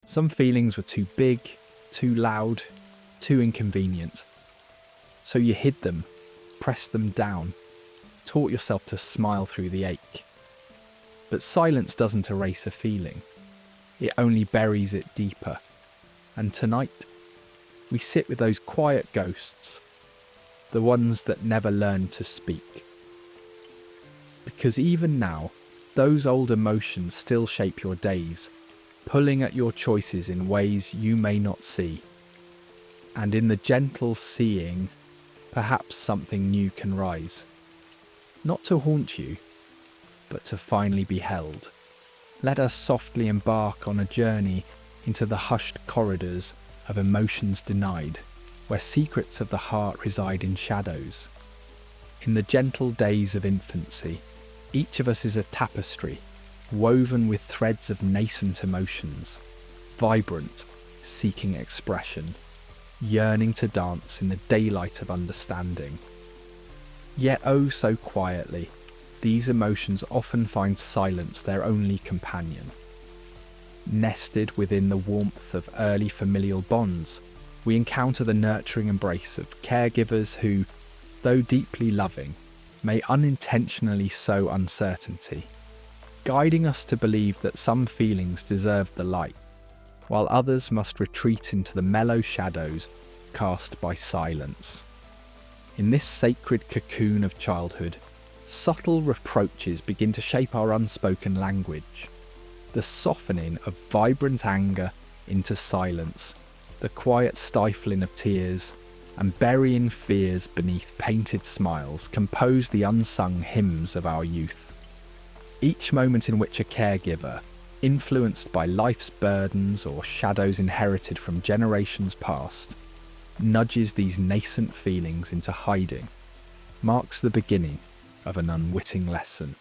Some feelings were too big, too loud, too inconvenient. So you hid them, pressed them down, taught yourself to smile through the ache. But silence doesn't erase a feeling. It only buries it deeper. And tonight, we sit with those quiet ghosts, the ones that never learned to speak. Because even now, those old emotions still shape your days, pulling at your choices in ways you may not see. And in the gentle seeing, perhaps something new can rise. Not to haunt you, but to finally be held. Let us softly embark on a journey into the hushed corridors of emotions denied, where secrets of the heart reside in shadows. In the gentle days of infancy, each of us is a tapestry, woven with threads of nascent emotions, vibrant, seeking expression, yearning to dance in the daylight of understanding. Yet oh so quietly, these emotions often find silence their only companion. Nested within the warmth of early familial bonds, we encounter the nurturing embrace of caregivers who, though deeply loving, may unintentionally sow uncertainty, guiding us to believe that some feelings deserve the light, while others must retreat into the mellow shadows cast by silence. In this sacred cocoon of childhood, subtle reproaches begin to shape our unspoken language. The softening of vibrant anger into silence, the quiet stifling of tears, and burying fears beneath painted smiles compose the unsung hymns of our youth. Each moment in which a caregiver, influenced by life's burdens or shadows inherited from generations past, nudges these nascent feelings into hiding, marks the beginning of an unwitting lesson.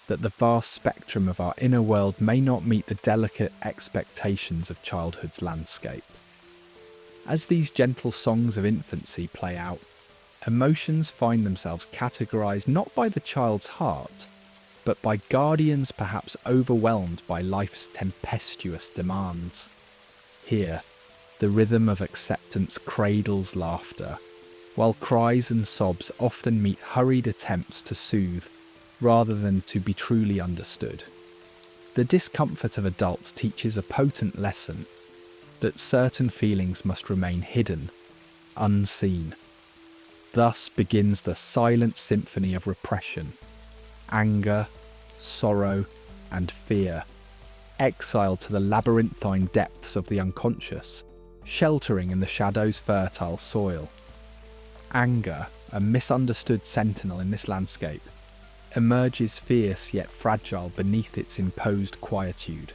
That the vast spectrum of our inner world may not meet the delicate expectations of childhood's landscape. As these gentle songs of infancy play out, emotions find themselves categorized not by the child's heart, but by guardians perhaps overwhelmed by life's tempestuous demands. Here, the rhythm of acceptance cradles laughter, while cries and sobs often meet hurried attempts to soothe rather than to be truly understood. The discomfort of adults teaches a potent lesson that certain feelings must remain hidden, unseen. Thus begins the silent symphony of repression, anger, sorrow, and fear, exiled to the labyrinthine depths of the unconscious, sheltering in the shadow's fertile soil. Anger, a misunderstood sentinel in this landscape, emerges fierce yet fragile beneath its imposed quietude.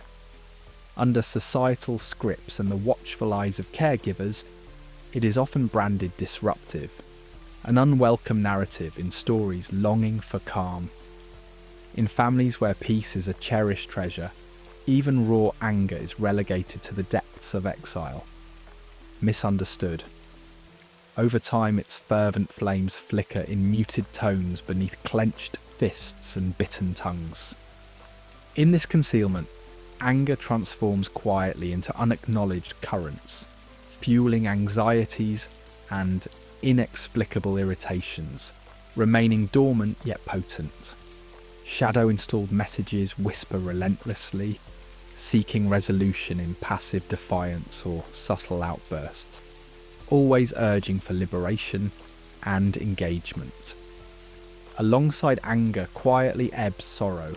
Under societal scripts and the watchful eyes of caregivers, it is often branded disruptive, an unwelcome narrative in stories longing for calm. In families where peace is a cherished treasure, even raw anger is relegated to the depths of exile. Misunderstood. Over time, its fervent flames flicker in muted tones beneath clenched fists and bitten tongues. In this concealment, anger transforms quietly into unacknowledged currents, fueling anxieties and inexplicable irritations, remaining dormant yet potent. Shadow-installed messages whisper relentlessly, seeking resolution in passive defiance or subtle outbursts, always urging for liberation and engagement. Alongside anger quietly ebbs sorrow,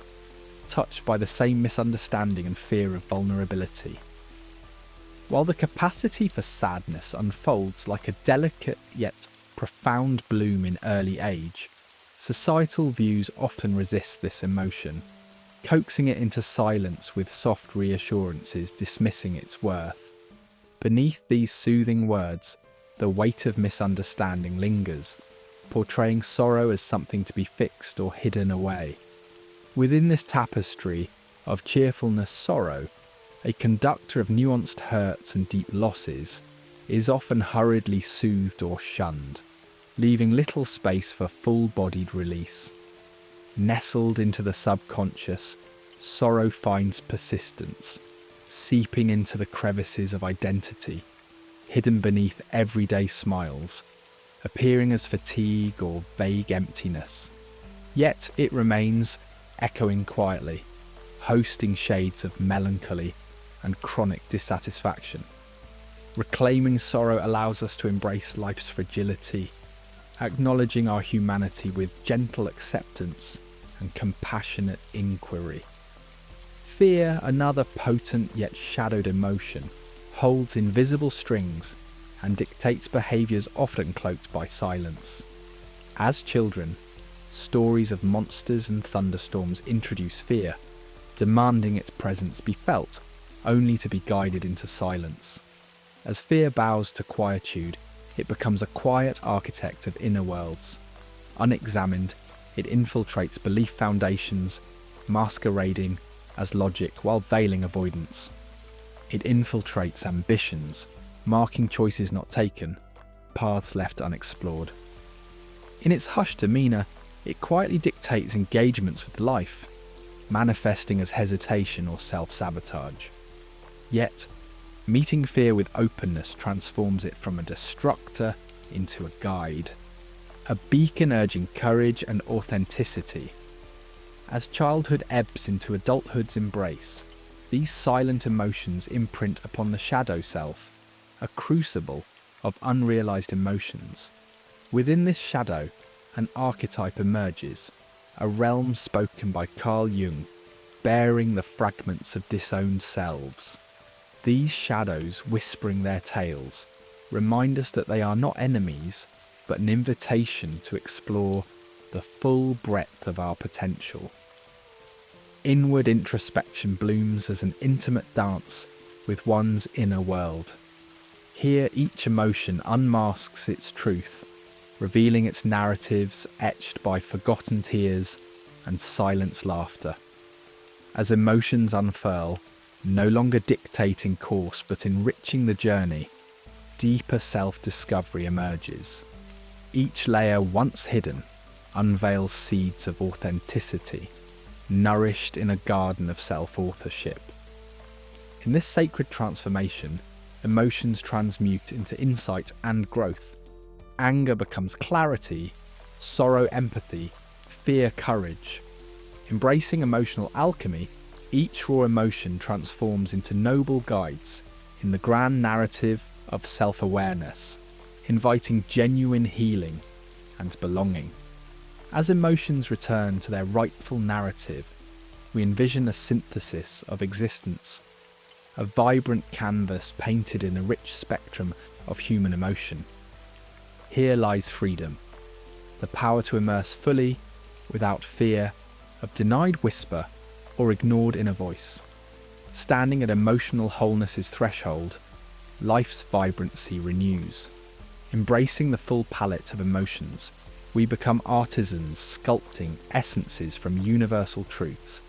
touched by the same misunderstanding and fear of vulnerability. While the capacity for sadness unfolds like a delicate yet profound bloom in early age, societal views often resist this emotion, coaxing it into silence with soft reassurances dismissing its worth. Beneath these soothing words, the weight of misunderstanding lingers, portraying sorrow as something to be fixed or hidden away. Within this tapestry of cheerfulness sorrow, a conductor of nuanced hurts and deep losses is often hurriedly soothed or shunned, leaving little space for full-bodied release. Nestled into the subconscious, sorrow finds persistence, seeping into the crevices of identity, hidden beneath everyday smiles, appearing as fatigue or vague emptiness. Yet it remains, echoing quietly, hosting shades of melancholy and chronic dissatisfaction. Reclaiming sorrow allows us to embrace life's fragility, acknowledging our humanity with gentle acceptance and compassionate inquiry. Fear, another potent yet shadowed emotion, holds invisible strings and dictates behaviours often cloaked by silence. As children, stories of monsters and thunderstorms introduce fear, demanding its presence be felt, only to be guided into silence. As fear bows to quietude, it becomes a quiet architect of inner worlds. Unexamined, it infiltrates belief foundations, masquerading as logic while veiling avoidance. It infiltrates ambitions, marking choices not taken, paths left unexplored. In its hushed demeanour, it quietly dictates engagements with life, manifesting as hesitation or self-sabotage. Yet, meeting fear with openness transforms it from a destructor into a guide, a beacon urging courage and authenticity. As childhood ebbs into adulthood's embrace, these silent emotions imprint upon the shadow self, a crucible of unrealized emotions. Within this shadow, an archetype emerges, a realm spoken by Carl Jung, bearing the fragments of disowned selves. These shadows, whispering their tales, remind us that they are not enemies, but an invitation to explore the full breadth of our potential. Inward introspection blooms as an intimate dance with one's inner world. Here each emotion unmasks its truth, revealing its narratives etched by forgotten tears and silenced laughter. As emotions unfurl, no longer dictating course but enriching the journey, deeper self-discovery emerges. Each layer once hidden unveils seeds of authenticity, nourished in a garden of self-authorship. In this sacred transformation, emotions transmute into insight and growth. Anger becomes clarity, sorrow empathy, fear courage. Embracing emotional alchemy, each raw emotion transforms into noble guides in the grand narrative of self-awareness, inviting genuine healing and belonging. As emotions return to their rightful narrative, we envision a synthesis of existence, a vibrant canvas painted in a rich spectrum of human emotion. Here lies freedom, the power to immerse fully, without fear of denied whisper or ignored inner voice. Standing at emotional wholeness's threshold, life's vibrancy renews. Embracing the full palette of emotions, we become artisans sculpting essences from universal truths,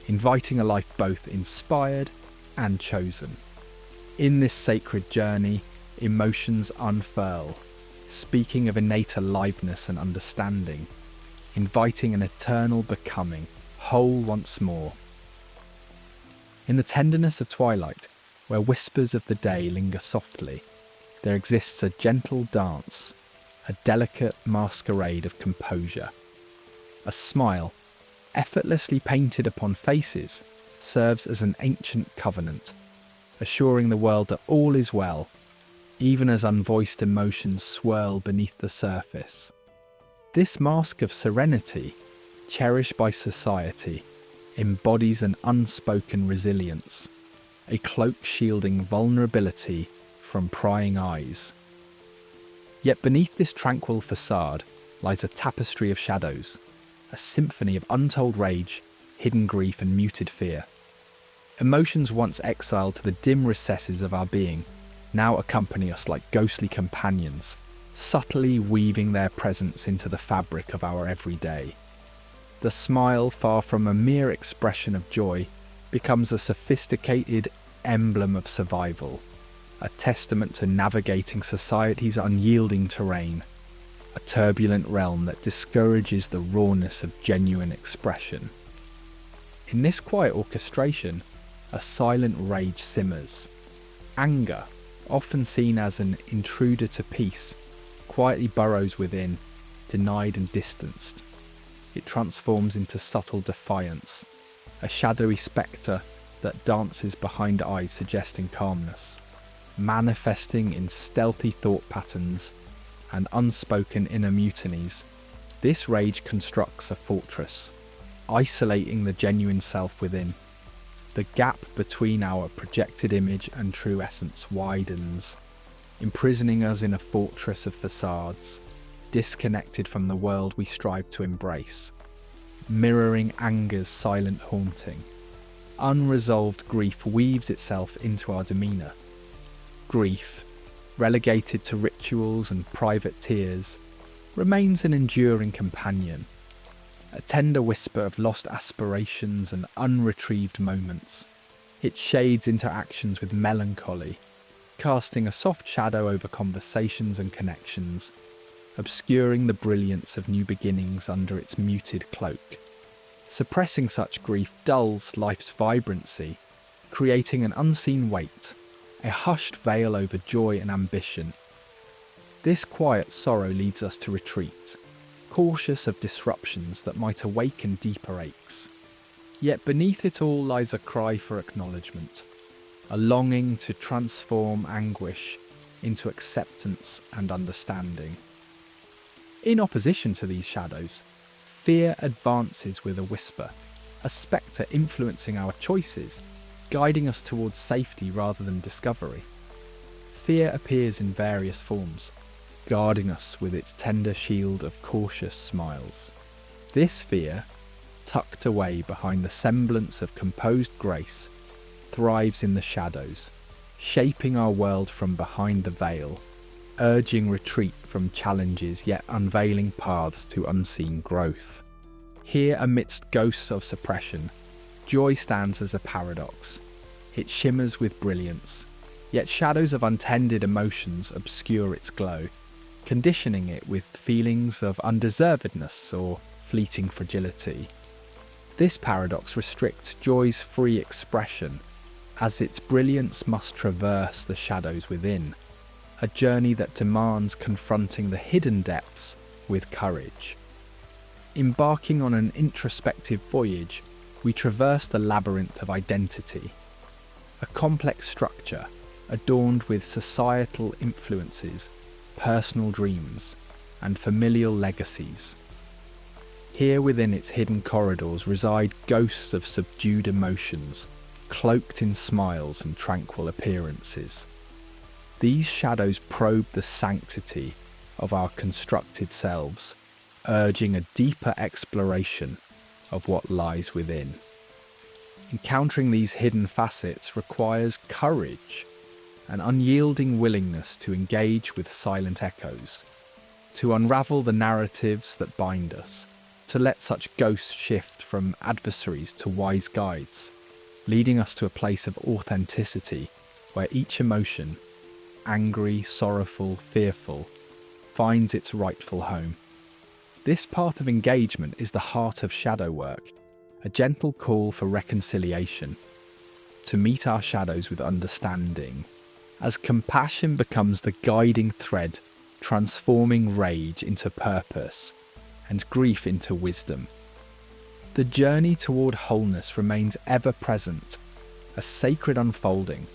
inviting a life both inspired and chosen. In this sacred journey, emotions unfurl, speaking of innate aliveness and understanding, inviting an eternal becoming, whole once more. In the tenderness of twilight, where whispers of the day linger softly, there exists a gentle dance, a delicate masquerade of composure. A smile, effortlessly painted upon faces, serves as an ancient covenant, assuring the world that all is well, even as unvoiced emotions swirl beneath the surface. This mask of serenity, cherished by society, embodies an unspoken resilience, a cloak shielding vulnerability from prying eyes. Yet beneath this tranquil facade lies a tapestry of shadows, a symphony of untold rage, hidden grief and muted fear. Emotions once exiled to the dim recesses of our being now accompany us like ghostly companions, subtly weaving their presence into the fabric of our everyday. The smile, far from a mere expression of joy, becomes a sophisticated emblem of survival, a testament to navigating society's unyielding terrain, a turbulent realm that discourages the rawness of genuine expression. In this quiet orchestration, a silent rage simmers. Anger, often seen as an intruder to peace, quietly burrows within, denied and distanced. It transforms into subtle defiance, a shadowy spectre that dances behind eyes suggesting calmness, manifesting in stealthy thought patterns and unspoken inner mutinies. This rage constructs a fortress, isolating the genuine self within. The gap between our projected image and true essence widens, imprisoning us in a fortress of facades, disconnected from the world we strive to embrace, mirroring anger's silent haunting. Unresolved grief weaves itself into our demeanour. Grief, relegated to rituals and private tears, remains an enduring companion, a tender whisper of lost aspirations and unretrieved moments. It shades interactions with melancholy, casting a soft shadow over conversations and connections, obscuring the brilliance of new beginnings under its muted cloak. Suppressing such grief dulls life's vibrancy, creating an unseen weight, a hushed veil over joy and ambition. This quiet sorrow leads us to retreat, cautious of disruptions that might awaken deeper aches. Yet beneath it all lies a cry for acknowledgement, a longing to transform anguish into acceptance and understanding. In opposition to these shadows, fear advances with a whisper, a spectre influencing our choices, guiding us towards safety rather than discovery. Fear appears in various forms, guarding us with its tender shield of cautious smiles. This fear, tucked away behind the semblance of composed grace, thrives in the shadows, shaping our world from behind the veil, urging retreat from challenges yet unveiling paths to unseen growth. Here, amidst ghosts of suppression, joy stands as a paradox. It shimmers with brilliance, yet shadows of untended emotions obscure its glow, conditioning it with feelings of undeservedness or fleeting fragility. This paradox restricts joy's free expression, as its brilliance must traverse the shadows within, a journey that demands confronting the hidden depths with courage. Embarking on an introspective voyage, we traverse the labyrinth of identity, a complex structure adorned with societal influences, personal dreams, and familial legacies. Here within its hidden corridors reside ghosts of subdued emotions, cloaked in smiles and tranquil appearances. These shadows probe the sanctity of our constructed selves, urging a deeper exploration of what lies within. Encountering these hidden facets requires courage, an unyielding willingness to engage with silent echoes, to unravel the narratives that bind us, to let such ghosts shift from adversaries to wise guides, leading us to a place of authenticity where each emotion, angry, sorrowful, fearful, finds its rightful home. This path of engagement is the heart of shadow work, a gentle call for reconciliation, to meet our shadows with understanding, as compassion becomes the guiding thread, transforming rage into purpose and grief into wisdom. The journey toward wholeness remains ever present, a sacred unfolding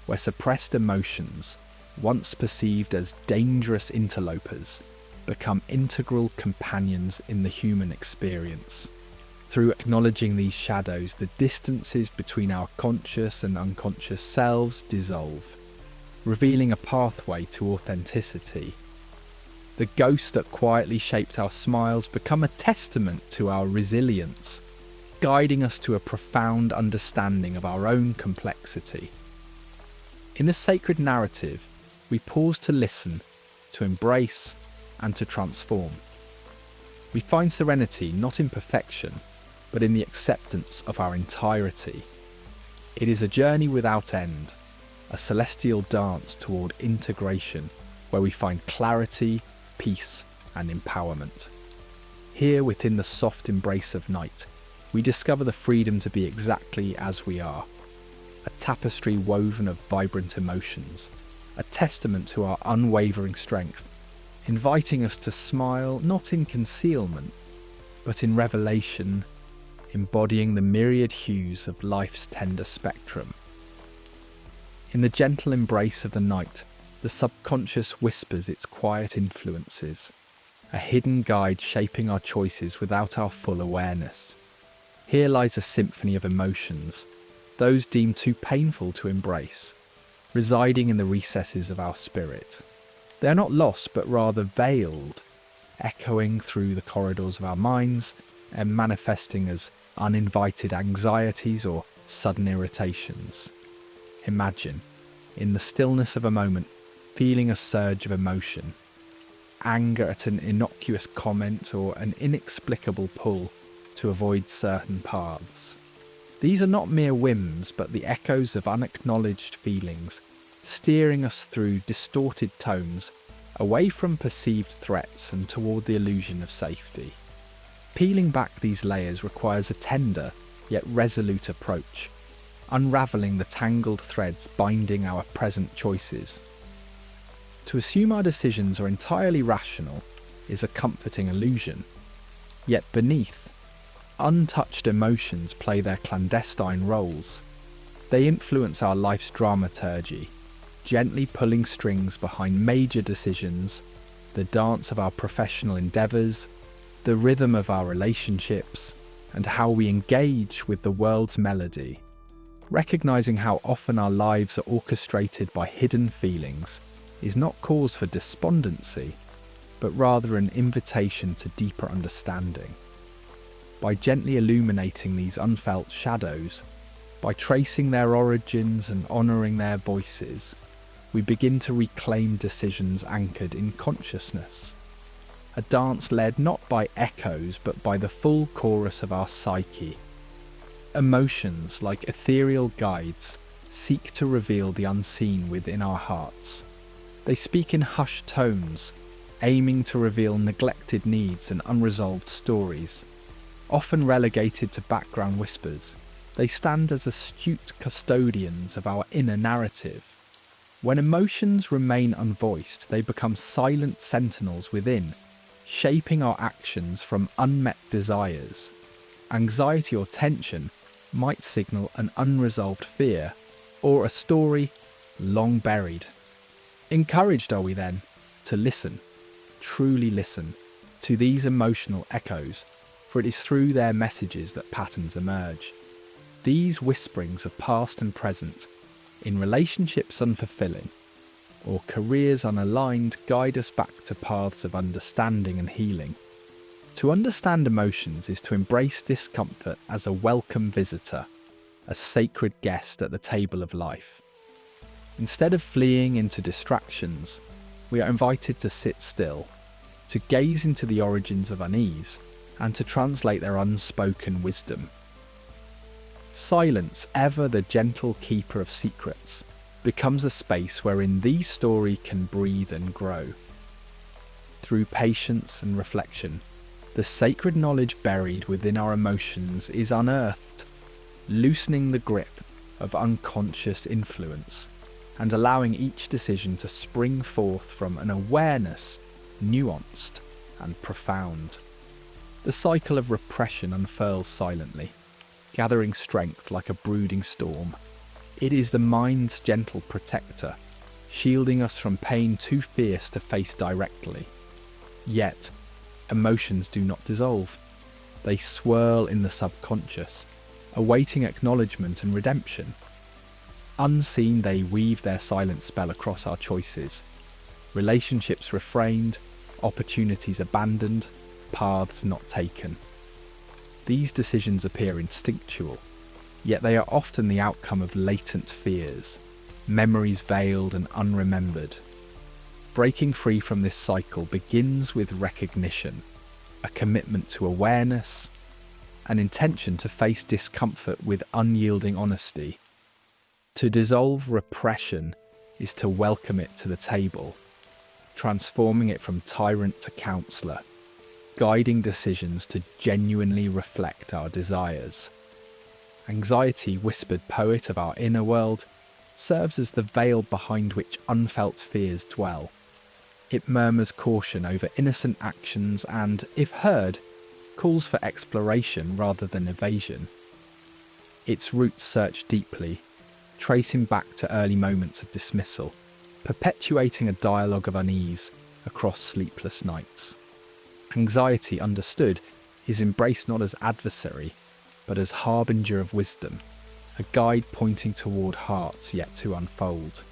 where suppressed emotions, once perceived as dangerous interlopers, become integral companions in the human experience. Through acknowledging these shadows, the distances between our conscious and unconscious selves dissolve, revealing a pathway to authenticity. The ghosts that quietly shaped our smiles become a testament to our resilience, guiding us to a profound understanding of our own complexity. In the sacred narrative, we pause to listen, to embrace, and to transform. We find serenity not in perfection, but in the acceptance of our entirety. It is a journey without end, a celestial dance toward integration, where we find clarity, peace, and empowerment. Here, within the soft embrace of night, we discover the freedom to be exactly as we are, a tapestry woven of vibrant emotions, a testament to our unwavering strength, inviting us to smile not in concealment, but in revelation, embodying the myriad hues of life's tender spectrum. In the gentle embrace of the night, the subconscious whispers its quiet influences, a hidden guide shaping our choices without our full awareness. Here lies a symphony of emotions, those deemed too painful to embrace, residing in the recesses of our spirit. They are not lost, but rather veiled, echoing through the corridors of our minds and manifesting as uninvited anxieties or sudden irritations. Imagine, in the stillness of a moment, feeling a surge of emotion, anger at an innocuous comment or an inexplicable pull to avoid certain paths. These are not mere whims, but the echoes of unacknowledged feelings, steering us through distorted tones, away from perceived threats and toward the illusion of safety. Peeling back these layers requires a tender, yet resolute approach, unravelling the tangled threads binding our present choices. To assume our decisions are entirely rational is a comforting illusion, yet beneath, untouched emotions play their clandestine roles. They influence our life's dramaturgy, gently pulling strings behind major decisions, the dance of our professional endeavours, the rhythm of our relationships, and how we engage with the world's melody. Recognising how often our lives are orchestrated by hidden feelings is not cause for despondency, but rather an invitation to deeper understanding. By gently illuminating these unfelt shadows, by tracing their origins and honouring their voices, we begin to reclaim decisions anchored in consciousness. A dance led not by echoes but by the full chorus of our psyche. Emotions, like ethereal guides, seek to reveal the unseen within our hearts. They speak in hushed tones, aiming to reveal neglected needs and unresolved stories. Often relegated to background whispers, they stand as astute custodians of our inner narrative. When emotions remain unvoiced, they become silent sentinels within, shaping our actions from unmet desires. Anxiety or tension might signal an unresolved fear or a story long buried. Encouraged are we then to listen, truly listen, to these emotional echoes, for it is through their messages that patterns emerge. These whisperings of past and present, in relationships unfulfilling, or careers unaligned, guide us back to paths of understanding and healing. To understand emotions is to embrace discomfort as a welcome visitor, a sacred guest at the table of life. Instead of fleeing into distractions, we are invited to sit still, to gaze into the origins of unease, and to translate their unspoken wisdom. Silence, ever the gentle keeper of secrets, becomes a space wherein these stories can breathe and grow. Through patience and reflection, the sacred knowledge buried within our emotions is unearthed, loosening the grip of unconscious influence and allowing each decision to spring forth from an awareness nuanced and profound. The cycle of repression unfurls silently, gathering strength like a brooding storm. It is the mind's gentle protector, shielding us from pain too fierce to face directly. Yet, emotions do not dissolve. They swirl in the subconscious, awaiting acknowledgement and redemption. Unseen, they weave their silent spell across our choices. Relationships refrained, opportunities abandoned, paths not taken. These decisions appear instinctual, yet they are often the outcome of latent fears, memories veiled and unremembered. Breaking free from this cycle begins with recognition, a commitment to awareness, an intention to face discomfort with unyielding honesty. To dissolve repression is to welcome it to the table, transforming it from tyrant to counsellor, guiding decisions to genuinely reflect our desires. Anxiety, whispered poet of our inner world, serves as the veil behind which unfelt fears dwell. It murmurs caution over innocent actions and, if heard, calls for exploration rather than evasion. Its roots search deeply, tracing back to early moments of dismissal, perpetuating a dialogue of unease across sleepless nights. Anxiety, understood, is embraced not as adversary, but as harbinger of wisdom, a guide pointing toward hearts yet to unfold.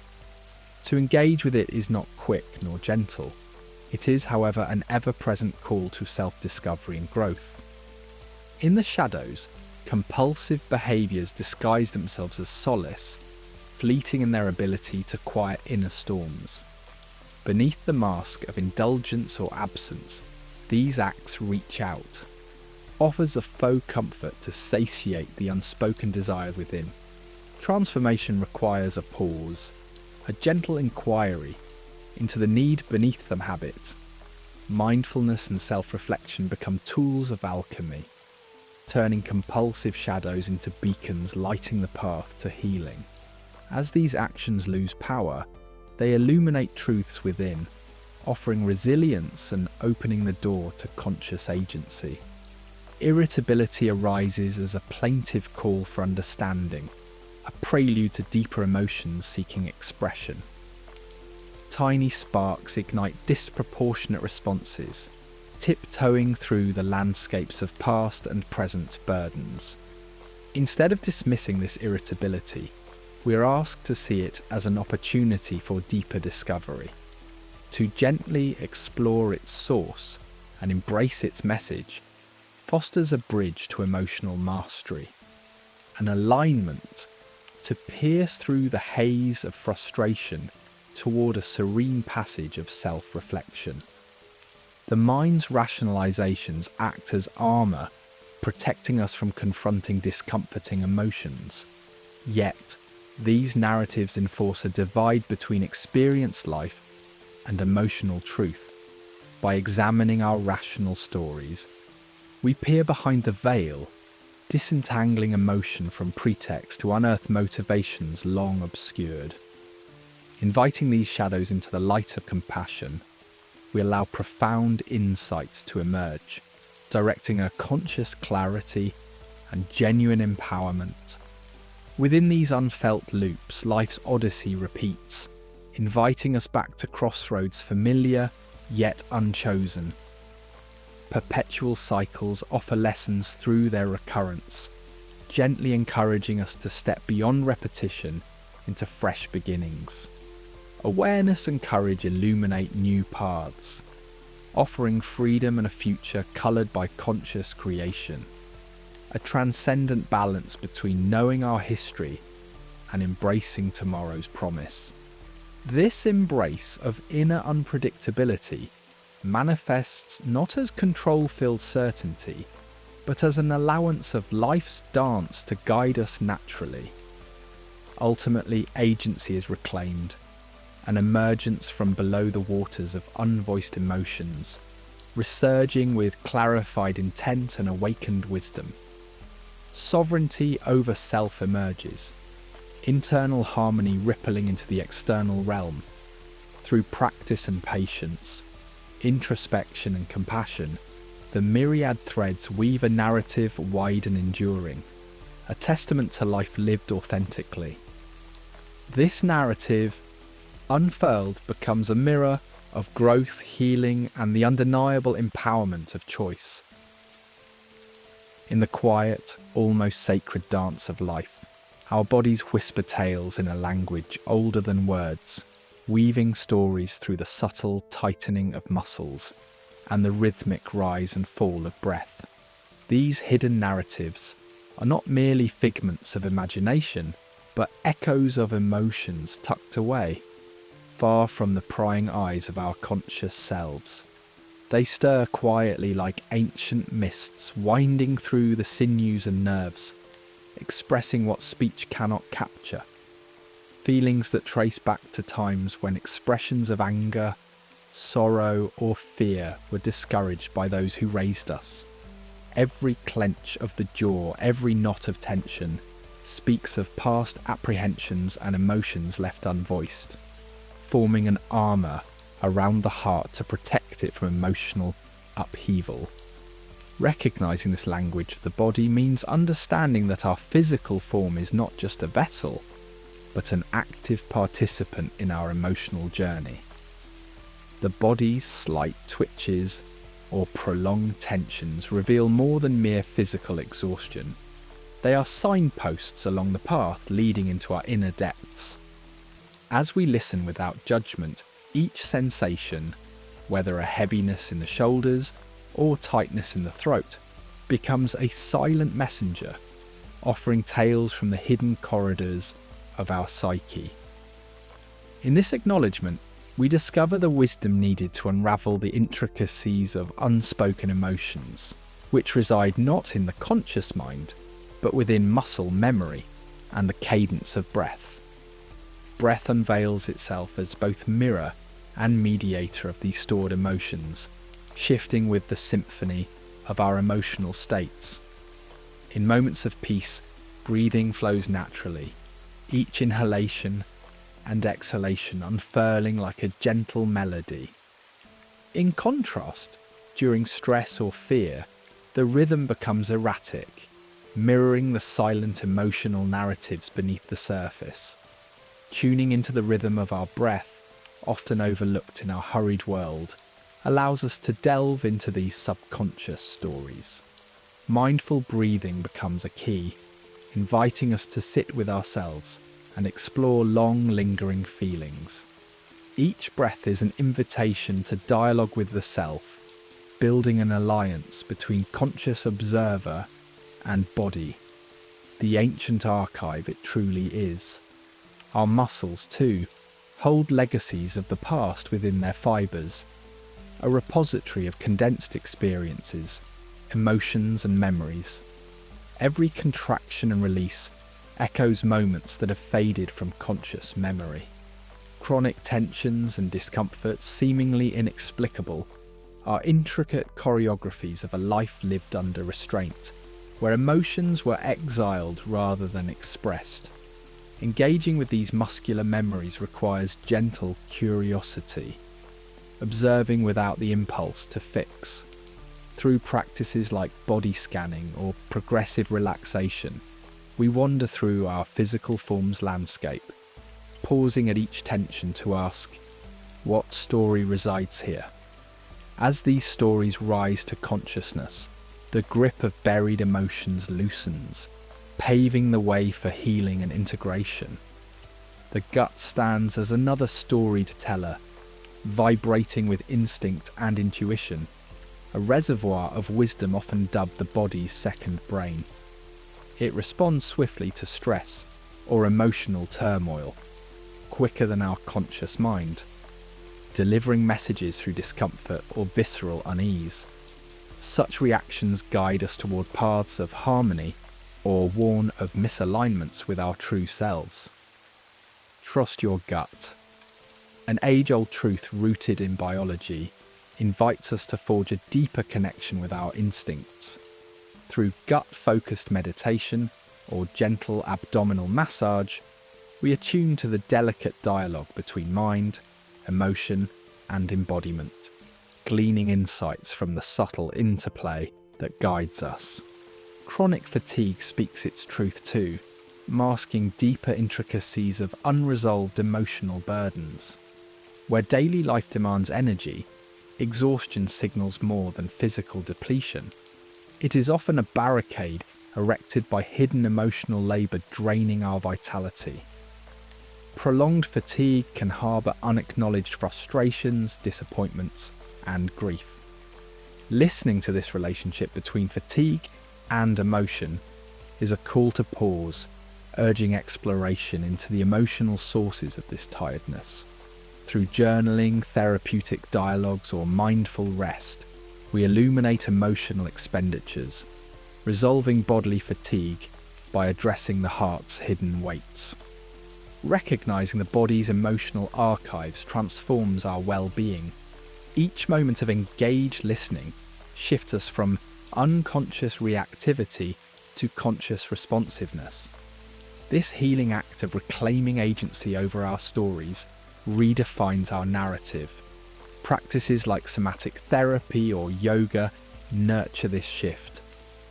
To engage with it is not quick nor gentle. It is, however, an ever-present call to self-discovery and growth. In the shadows, compulsive behaviours disguise themselves as solace, fleeting in their ability to quiet inner storms. Beneath the mask of indulgence or absence, these acts reach out, offers a faux comfort to satiate the unspoken desire within. Transformation requires a pause, a gentle inquiry into the need beneath them habit. Mindfulness and self-reflection become tools of alchemy, turning compulsive shadows into beacons lighting the path to healing. As these actions lose power, they illuminate truths within, offering resilience and opening the door to conscious agency. Irritability arises as a plaintive call for understanding, a prelude to deeper emotions seeking expression. Tiny sparks ignite disproportionate responses, tiptoeing through the landscapes of past and present burdens. Instead of dismissing this irritability, we are asked to see it as an opportunity for deeper discovery, to gently explore its source and embrace its message fosters a bridge to emotional mastery, an alignment to pierce through the haze of frustration toward a serene passage of self-reflection. The mind's rationalizations act as armor, protecting us from confronting discomforting emotions. Yet, these narratives enforce a divide between experienced life and emotional truth. By examining our rational stories, we peer behind the veil, disentangling emotion from pretext to unearth motivations long obscured. Inviting these shadows into the light of compassion, we allow profound insights to emerge, directing a conscious clarity and genuine empowerment. Within these unfelt loops, life's odyssey repeats, inviting us back to crossroads familiar yet unchosen. Perpetual cycles offer lessons through their recurrence, gently encouraging us to step beyond repetition into fresh beginnings. Awareness and courage illuminate new paths, offering freedom and a future coloured by conscious creation, a transcendent balance between knowing our history and embracing tomorrow's promise. This embrace of inner unpredictability manifests not as control-filled certainty, but as an allowance of life's dance to guide us naturally. Ultimately, agency is reclaimed, an emergence from below the waters of unvoiced emotions, resurging with clarified intent and awakened wisdom. Sovereignty over self emerges, internal harmony rippling into the external realm. Through practice and patience, introspection and compassion, the myriad threads weave a narrative wide and enduring, a testament to life lived authentically. This narrative, unfurled, becomes a mirror of growth, healing, and the undeniable empowerment of choice. In the quiet, almost sacred dance of life, our bodies whisper tales in a language older than words, weaving stories through the subtle tightening of muscles and the rhythmic rise and fall of breath. These hidden narratives are not merely figments of imagination, but echoes of emotions tucked away, far from the prying eyes of our conscious selves. They stir quietly like ancient mists winding through the sinews and nerves, expressing what speech cannot capture. Feelings that trace back to times when expressions of anger, sorrow, or fear were discouraged by those who raised us. Every clench of the jaw, every knot of tension, speaks of past apprehensions and emotions left unvoiced, forming an armour around the heart to protect it from emotional upheaval. Recognizing this language of the body means understanding that our physical form is not just a vessel, but an active participant in our emotional journey. The body's slight twitches or prolonged tensions reveal more than mere physical exhaustion. They are signposts along the path leading into our inner depths. As we listen without judgment, each sensation, whether a heaviness in the shoulders or tightness in the throat, becomes a silent messenger, offering tales from the hidden corridors of our psyche. In this acknowledgement, we discover the wisdom needed to unravel the intricacies of unspoken emotions, which reside not in the conscious mind, but within muscle memory and the cadence of breath. Breath unveils itself as both mirror and mediator of these stored emotions, shifting with the symphony of our emotional states. In moments of peace, breathing flows naturally, each inhalation and exhalation unfurling like a gentle melody. In contrast, during stress or fear, the rhythm becomes erratic, mirroring the silent emotional narratives beneath the surface. Tuning into the rhythm of our breath, often overlooked in our hurried world, allows us to delve into these subconscious stories. Mindful breathing becomes a key, inviting us to sit with ourselves and explore long, lingering feelings. Each breath is an invitation to dialogue with the self, building an alliance between conscious observer and body, the ancient archive it truly is. Our muscles, too, hold legacies of the past within their fibres, a repository of condensed experiences, emotions and memories. Every contraction and release echoes moments that have faded from conscious memory. Chronic tensions and discomforts, seemingly inexplicable, are intricate choreographies of a life lived under restraint, where emotions were exiled rather than expressed. Engaging with these muscular memories requires gentle curiosity, observing without the impulse to fix. Through practices like body scanning or progressive relaxation, we wander through our physical form's landscape, pausing at each tension to ask, what story resides here? As these stories rise to consciousness, the grip of buried emotions loosens, paving the way for healing and integration. The gut stands as another storyteller, vibrating with instinct and intuition, a reservoir of wisdom often dubbed the body's second brain. It responds swiftly to stress or emotional turmoil, quicker than our conscious mind, delivering messages through discomfort or visceral unease. Such reactions guide us toward paths of harmony or warn of misalignments with our true selves. Trust your gut. An age-old truth rooted in biology invites us to forge a deeper connection with our instincts. Through gut-focused meditation or gentle abdominal massage, we attune to the delicate dialogue between mind, emotion, and embodiment, gleaning insights from the subtle interplay that guides us. Chronic fatigue speaks its truth too, masking deeper intricacies of unresolved emotional burdens. Where daily life demands energy, exhaustion signals more than physical depletion. It is often a barricade erected by hidden emotional labour draining our vitality. Prolonged fatigue can harbour unacknowledged frustrations, disappointments, and grief. Listening to this relationship between fatigue and emotion is a call to pause, urging exploration into the emotional sources of this tiredness. Through journaling, therapeutic dialogues, or mindful rest, we illuminate emotional expenditures, resolving bodily fatigue by addressing the heart's hidden weights. Recognizing the body's emotional archives transforms our well-being. Each moment of engaged listening shifts us from unconscious reactivity to conscious responsiveness. This healing act of reclaiming agency over our stories redefines our narrative. Practices like somatic therapy or yoga nurture this shift,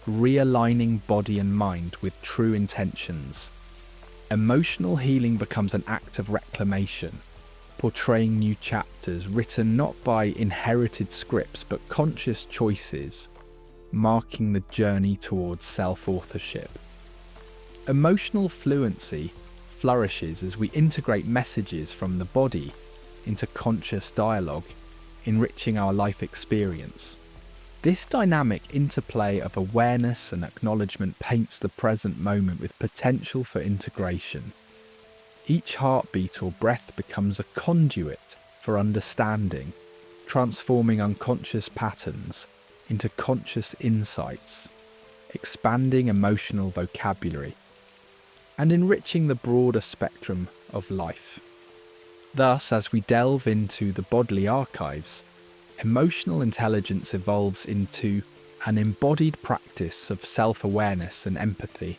realigning body and mind with true intentions. Emotional healing becomes an act of reclamation, portraying new chapters written not by inherited scripts but conscious choices, marking the journey towards self-authorship. Emotional fluency flourishes as we integrate messages from the body into conscious dialogue, enriching our life experience. This dynamic interplay of awareness and acknowledgement paints the present moment with potential for integration. Each heartbeat or breath becomes a conduit for understanding, transforming unconscious patterns into conscious insights, expanding emotional vocabulary, and enriching the broader spectrum of life. Thus, as we delve into the bodily archives, emotional intelligence evolves into an embodied practice of self-awareness and empathy,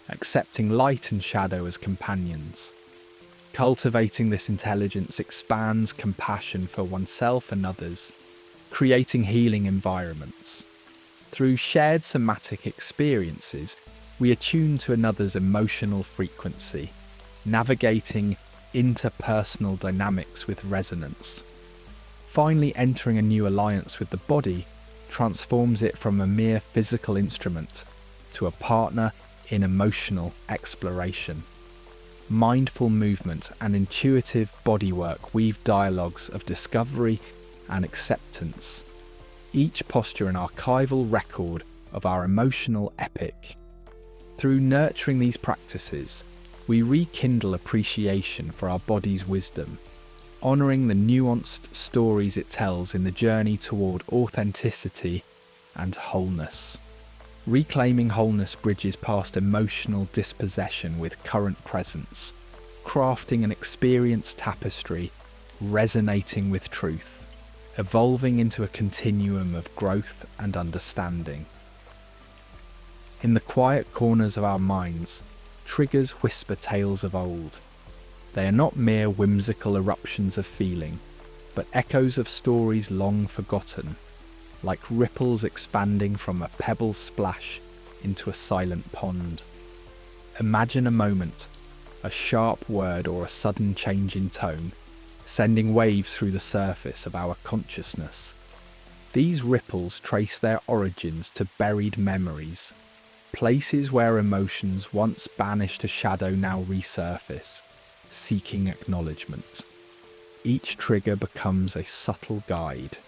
accepting light and shadow as companions. Cultivating this intelligence expands compassion for oneself and others, creating healing environments. Through shared somatic experiences, we attune to another's emotional frequency, navigating interpersonal dynamics with resonance. Finally, entering a new alliance with the body transforms it from a mere physical instrument to a partner in emotional exploration. Mindful movement and intuitive bodywork weave dialogues of discovery and acceptance, each posture an archival record of our emotional epic. Through nurturing these practices, we rekindle appreciation for our body's wisdom, honouring the nuanced stories it tells in the journey toward authenticity and wholeness. Reclaiming wholeness bridges past emotional dispossession with current presence, crafting an experience tapestry resonating with truth, evolving into a continuum of growth and understanding. In the quiet corners of our minds, triggers whisper tales of old. They are not mere whimsical eruptions of feeling, but echoes of stories long forgotten, like ripples expanding from a pebble splash into a silent pond. Imagine a moment, a sharp word or a sudden change in tone, sending waves through the surface of our consciousness. These ripples trace their origins to buried memories, places where emotions once banished to shadow now resurface, seeking acknowledgement. Each trigger becomes a subtle guide,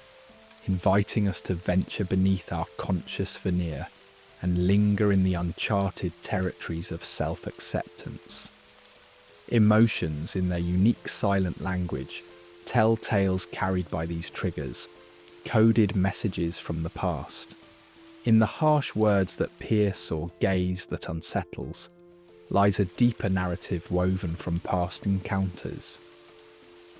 inviting us to venture beneath our conscious veneer and linger in the uncharted territories of self-acceptance. Emotions, in their unique silent language, tell tales carried by these triggers, coded messages from the past. In the harsh words that pierce or gaze that unsettles, lies a deeper narrative woven from past encounters.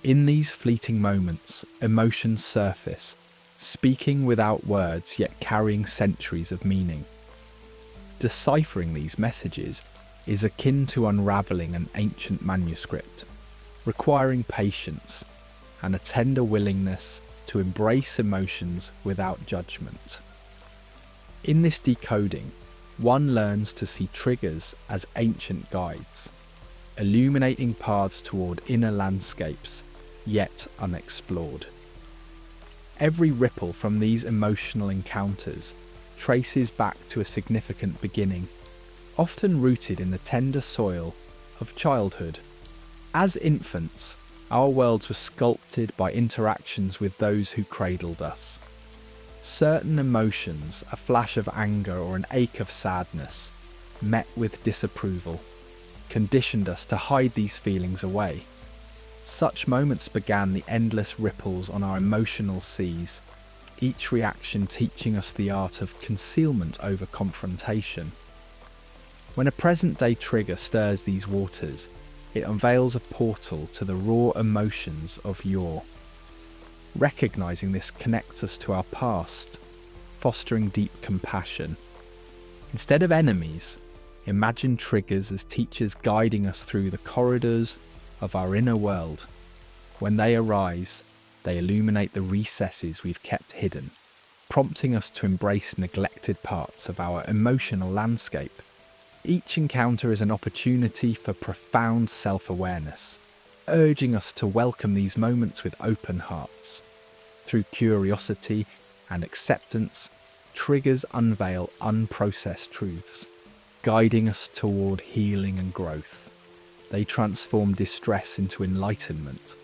In these fleeting moments, emotions surface, speaking without words yet carrying centuries of meaning. Deciphering these messages is akin to unravelling an ancient manuscript, requiring patience and a tender willingness to embrace emotions without judgment. In this decoding, one learns to see triggers as ancient guides, illuminating paths toward inner landscapes yet unexplored. Every ripple from these emotional encounters traces back to a significant beginning, often rooted in the tender soil of childhood. As infants, our worlds were sculpted by interactions with those who cradled us. Certain emotions, a flash of anger or an ache of sadness, met with disapproval, conditioned us to hide these feelings away. Such moments began the endless ripples on our emotional seas, each reaction teaching us the art of concealment over confrontation. When a present-day trigger stirs these waters, it unveils a portal to the raw emotions of yore. Recognizing this connects us to our past, fostering deep compassion. Instead of enemies, imagine triggers as teachers guiding us through the corridors of our inner world. When they arise, they illuminate the recesses we've kept hidden, prompting us to embrace neglected parts of our emotional landscape. Each encounter is an opportunity for profound self-awareness, urging us to welcome these moments with open hearts. Through curiosity and acceptance, triggers unveil unprocessed truths, guiding us toward healing and growth. They transform distress into enlightenment,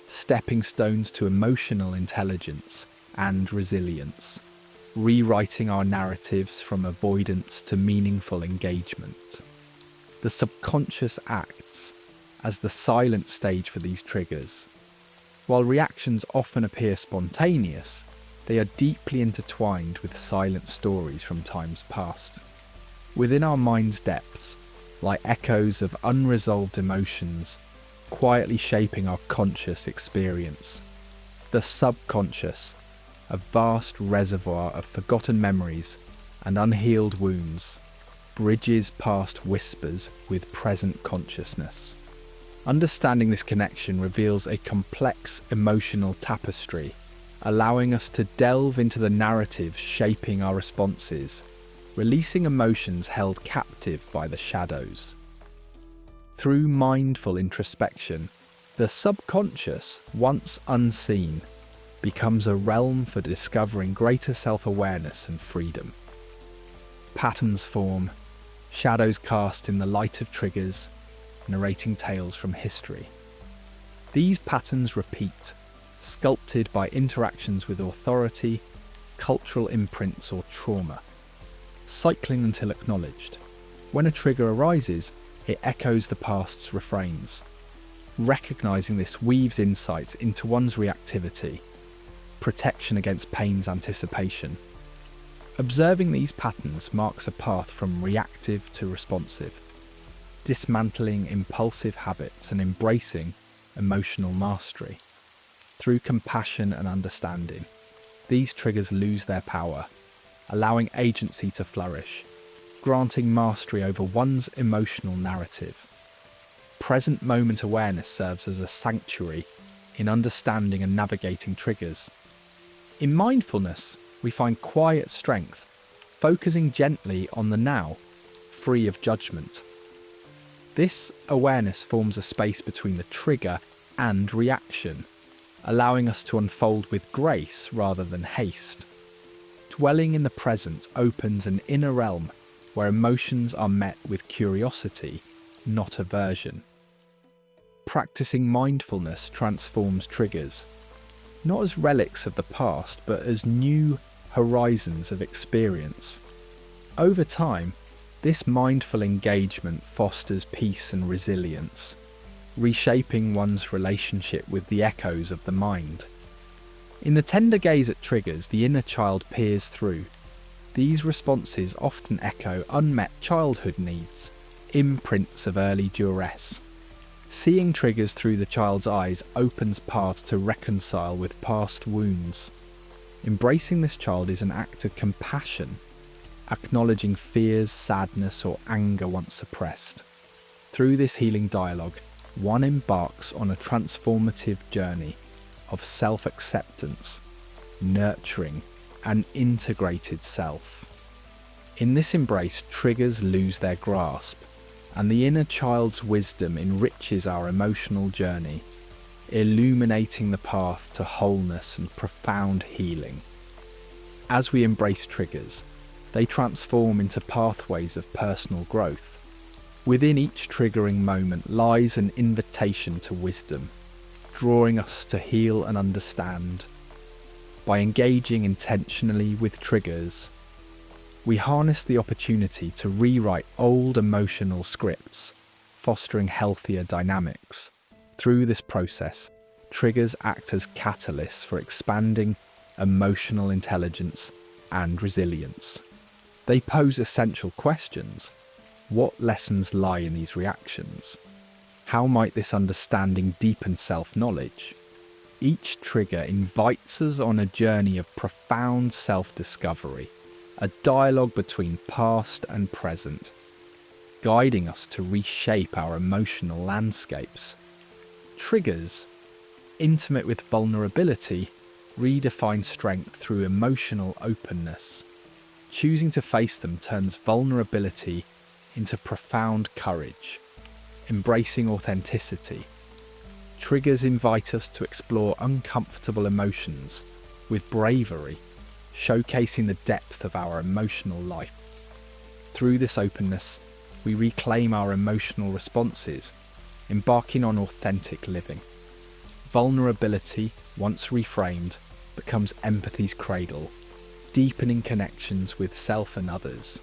stepping stones to emotional intelligence and resilience, rewriting our narratives from avoidance to meaningful engagement. The subconscious acts as the silent stage for these triggers. While reactions often appear spontaneous, they are deeply intertwined with silent stories from times past. Within our mind's depths lie echoes of unresolved emotions, quietly shaping our conscious experience. The subconscious, a vast reservoir of forgotten memories and unhealed wounds, bridges past whispers with present consciousness. Understanding this connection reveals a complex emotional tapestry, allowing us to delve into the narratives shaping our responses, releasing emotions held captive by the shadows. Through mindful introspection, the subconscious, once unseen, becomes a realm for discovering greater self-awareness and freedom. Patterns form, shadows cast in the light of triggers, narrating tales from history. These patterns repeat, sculpted by interactions with authority, cultural imprints or trauma, cycling until acknowledged. When a trigger arises, it echoes the past's refrains. Recognizing this weaves insights into one's reactivity, protection against pain's anticipation. Observing these patterns marks a path from reactive to responsive, dismantling impulsive habits and embracing emotional mastery. Through compassion and understanding, these triggers lose their power, allowing agency to flourish, granting mastery over one's emotional narrative. Present moment awareness serves as a sanctuary in understanding and navigating triggers. In mindfulness, we find quiet strength, focusing gently on the now, free of judgment. This awareness forms a space between the trigger and reaction, allowing us to unfold with grace rather than haste. Dwelling in the present opens an inner realm where emotions are met with curiosity, not aversion. Practicing mindfulness transforms triggers, not as relics of the past, but as new horizons of experience. Over time, this mindful engagement fosters peace and resilience, reshaping one's relationship with the echoes of the mind. In the tender gaze at triggers, the inner child peers through. These responses often echo unmet childhood needs, imprints of early duress. Seeing triggers through the child's eyes opens paths to reconcile with past wounds. Embracing this child is an act of compassion, acknowledging fears, sadness, or anger once suppressed. Through this healing dialogue, one embarks on a transformative journey of self-acceptance, nurturing, and integrated self. In this embrace, triggers lose their grasp, and the inner child's wisdom enriches our emotional journey, illuminating the path to wholeness and profound healing. As we embrace triggers, they transform into pathways of personal growth. Within each triggering moment lies an invitation to wisdom, drawing us to heal and understand. By engaging intentionally with triggers, we harness the opportunity to rewrite old emotional scripts, fostering healthier dynamics. Through this process, triggers act as catalysts for expanding emotional intelligence and resilience. They pose essential questions. What lessons lie in these reactions? How might this understanding deepen self-knowledge? Each trigger invites us on a journey of profound self-discovery, a dialogue between past and present, guiding us to reshape our emotional landscapes. Triggers, intimate with vulnerability, redefine strength through emotional openness. Choosing to face them turns vulnerability into profound courage, embracing authenticity. Triggers invite us to explore uncomfortable emotions with bravery, showcasing the depth of our emotional life. Through this openness, we reclaim our emotional responses, embarking on authentic living. Vulnerability, once reframed, becomes empathy's cradle, deepening connections with self and others.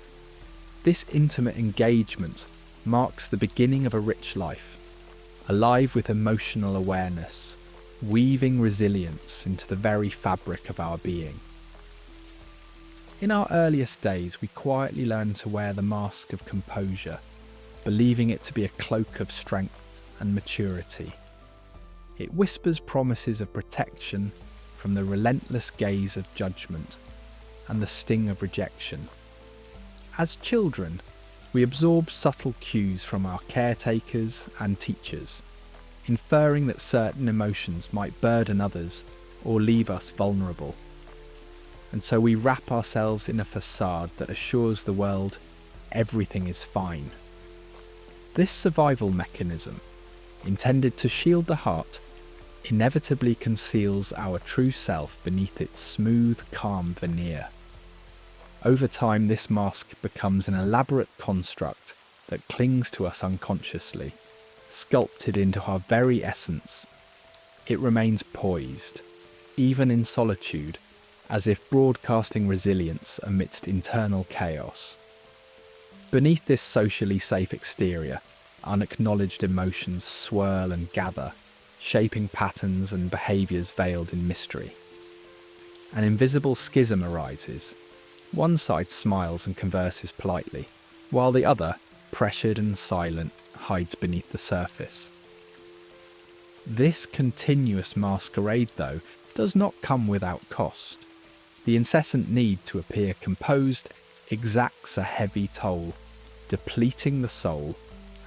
This intimate engagement marks the beginning of a rich life, alive with emotional awareness, weaving resilience into the very fabric of our being. In our earliest days, we quietly learned to wear the mask of composure, believing it to be a cloak of strength and maturity. It whispers promises of protection from the relentless gaze of judgment and the sting of rejection. As children, we absorb subtle cues from our caretakers and teachers, inferring that certain emotions might burden others or leave us vulnerable. And so we wrap ourselves in a facade that assures the world everything is fine. This survival mechanism, intended to shield the heart, inevitably conceals our true self beneath its smooth, calm veneer. Over time, this mask becomes an elaborate construct that clings to us unconsciously, sculpted into our very essence. It remains poised, even in solitude, as if broadcasting resilience amidst internal chaos. Beneath this socially safe exterior, unacknowledged emotions swirl and gather, shaping patterns and behaviours veiled in mystery. An invisible schism arises. One side smiles and converses politely, while the other, pressured and silent, hides beneath the surface. This continuous masquerade, though, does not come without cost. The incessant need to appear composed exacts a heavy toll, depleting the soul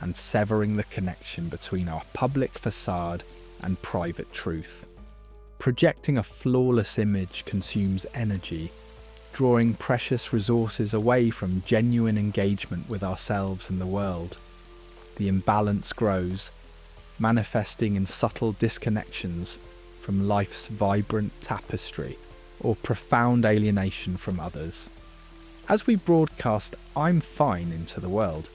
and severing the connection between our public facade and private truth. Projecting a flawless image consumes energy, drawing precious resources away from genuine engagement with ourselves and the world. The imbalance grows, manifesting in subtle disconnections from life's vibrant tapestry or profound alienation from others. As we broadcast "I'm fine" into the world,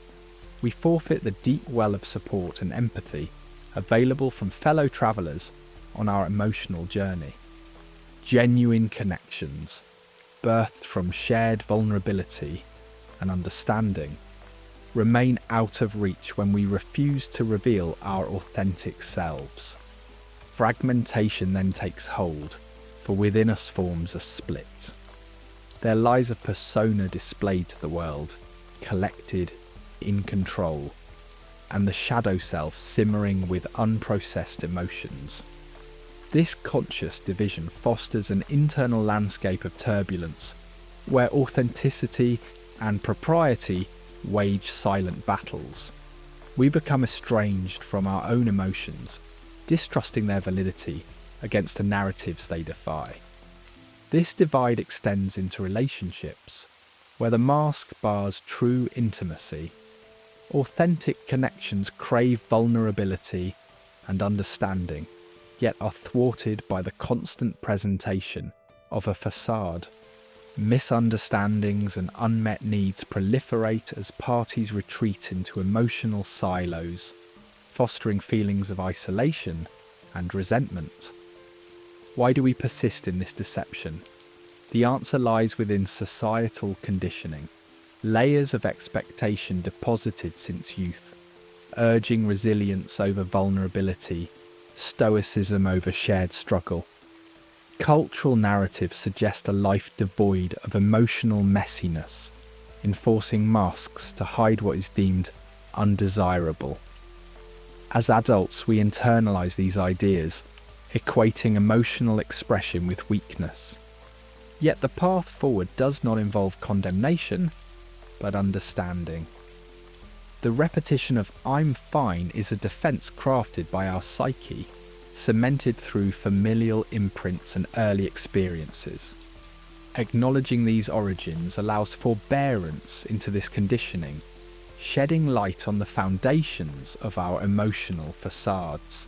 we forfeit the deep well of support and empathy available from fellow travellers on our emotional journey. Genuine connections, birthed from shared vulnerability and understanding, remain out of reach when we refuse to reveal our authentic selves. Fragmentation then takes hold, for within us forms a split. There lies a persona displayed to the world, collected, in control, and the shadow self simmering with unprocessed emotions. This conscious division fosters an internal landscape of turbulence, where authenticity and propriety wage silent battles. We become estranged from our own emotions, distrusting their validity against the narratives they defy. This divide extends into relationships, where the mask bars true intimacy. Authentic connections crave vulnerability and understanding, yet are thwarted by the constant presentation of a facade. Misunderstandings and unmet needs proliferate as parties retreat into emotional silos, fostering feelings of isolation and resentment. Why do we persist in this deception? The answer lies within societal conditioning, layers of expectation deposited since youth, urging resilience over vulnerability, stoicism over shared struggle. Cultural narratives suggest a life devoid of emotional messiness, enforcing masks to hide what is deemed undesirable. As adults, we internalize these ideas, equating emotional expression with weakness. Yet the path forward does not involve condemnation, but understanding. The repetition of "I'm fine" is a defense crafted by our psyche, cemented through familial imprints and early experiences. Acknowledging these origins allows forbearance into this conditioning, shedding light on the foundations of our emotional facades.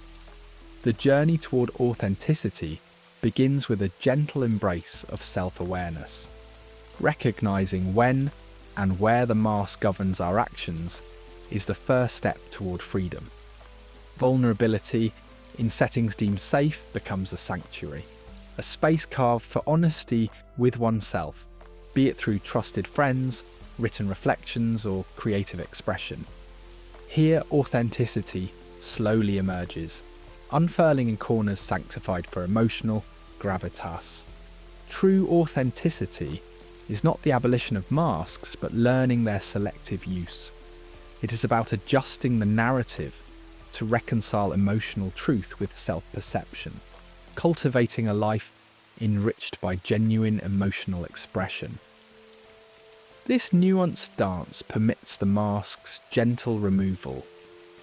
The journey toward authenticity begins with a gentle embrace of self-awareness, recognizing when and where the mask governs our actions is the first step toward freedom. Vulnerability, in settings deemed safe, becomes a sanctuary, a space carved for honesty with oneself, be it through trusted friends, written reflections, or creative expression. Here, authenticity slowly emerges, unfurling in corners sanctified for emotional gravitas. True authenticity is not the abolition of masks, but learning their selective use. It is about adjusting the narrative to reconcile emotional truth with self-perception, cultivating a life enriched by genuine emotional expression. This nuanced dance permits the mask's gentle removal,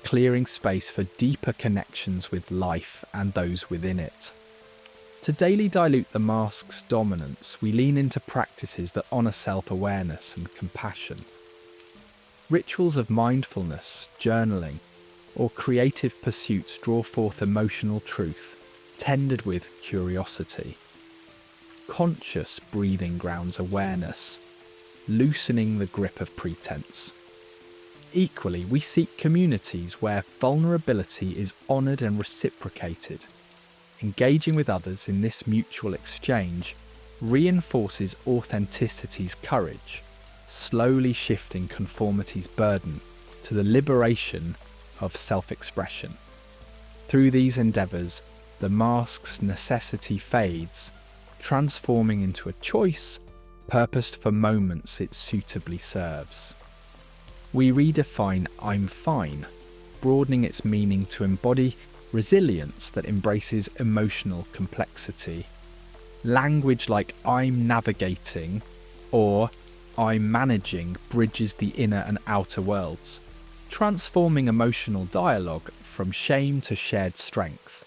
clearing space for deeper connections with life and those within it. To daily dilute the mask's dominance, we lean into practices that honour self-awareness and compassion. Rituals of mindfulness, journaling, or creative pursuits draw forth emotional truth, tendered with curiosity. Conscious breathing grounds awareness, loosening the grip of pretense. Equally, we seek communities where vulnerability is honoured and reciprocated. Engaging with others in this mutual exchange reinforces authenticity's courage, slowly shifting conformity's burden to the liberation of self-expression. Through these endeavours, the mask's necessity fades, transforming into a choice purposed for moments it suitably serves. We redefine "I'm fine," broadening its meaning to embody resilience that embraces emotional complexity. Language like "I'm navigating" or "I'm managing" bridges the inner and outer worlds, transforming emotional dialogue from shame to shared strength.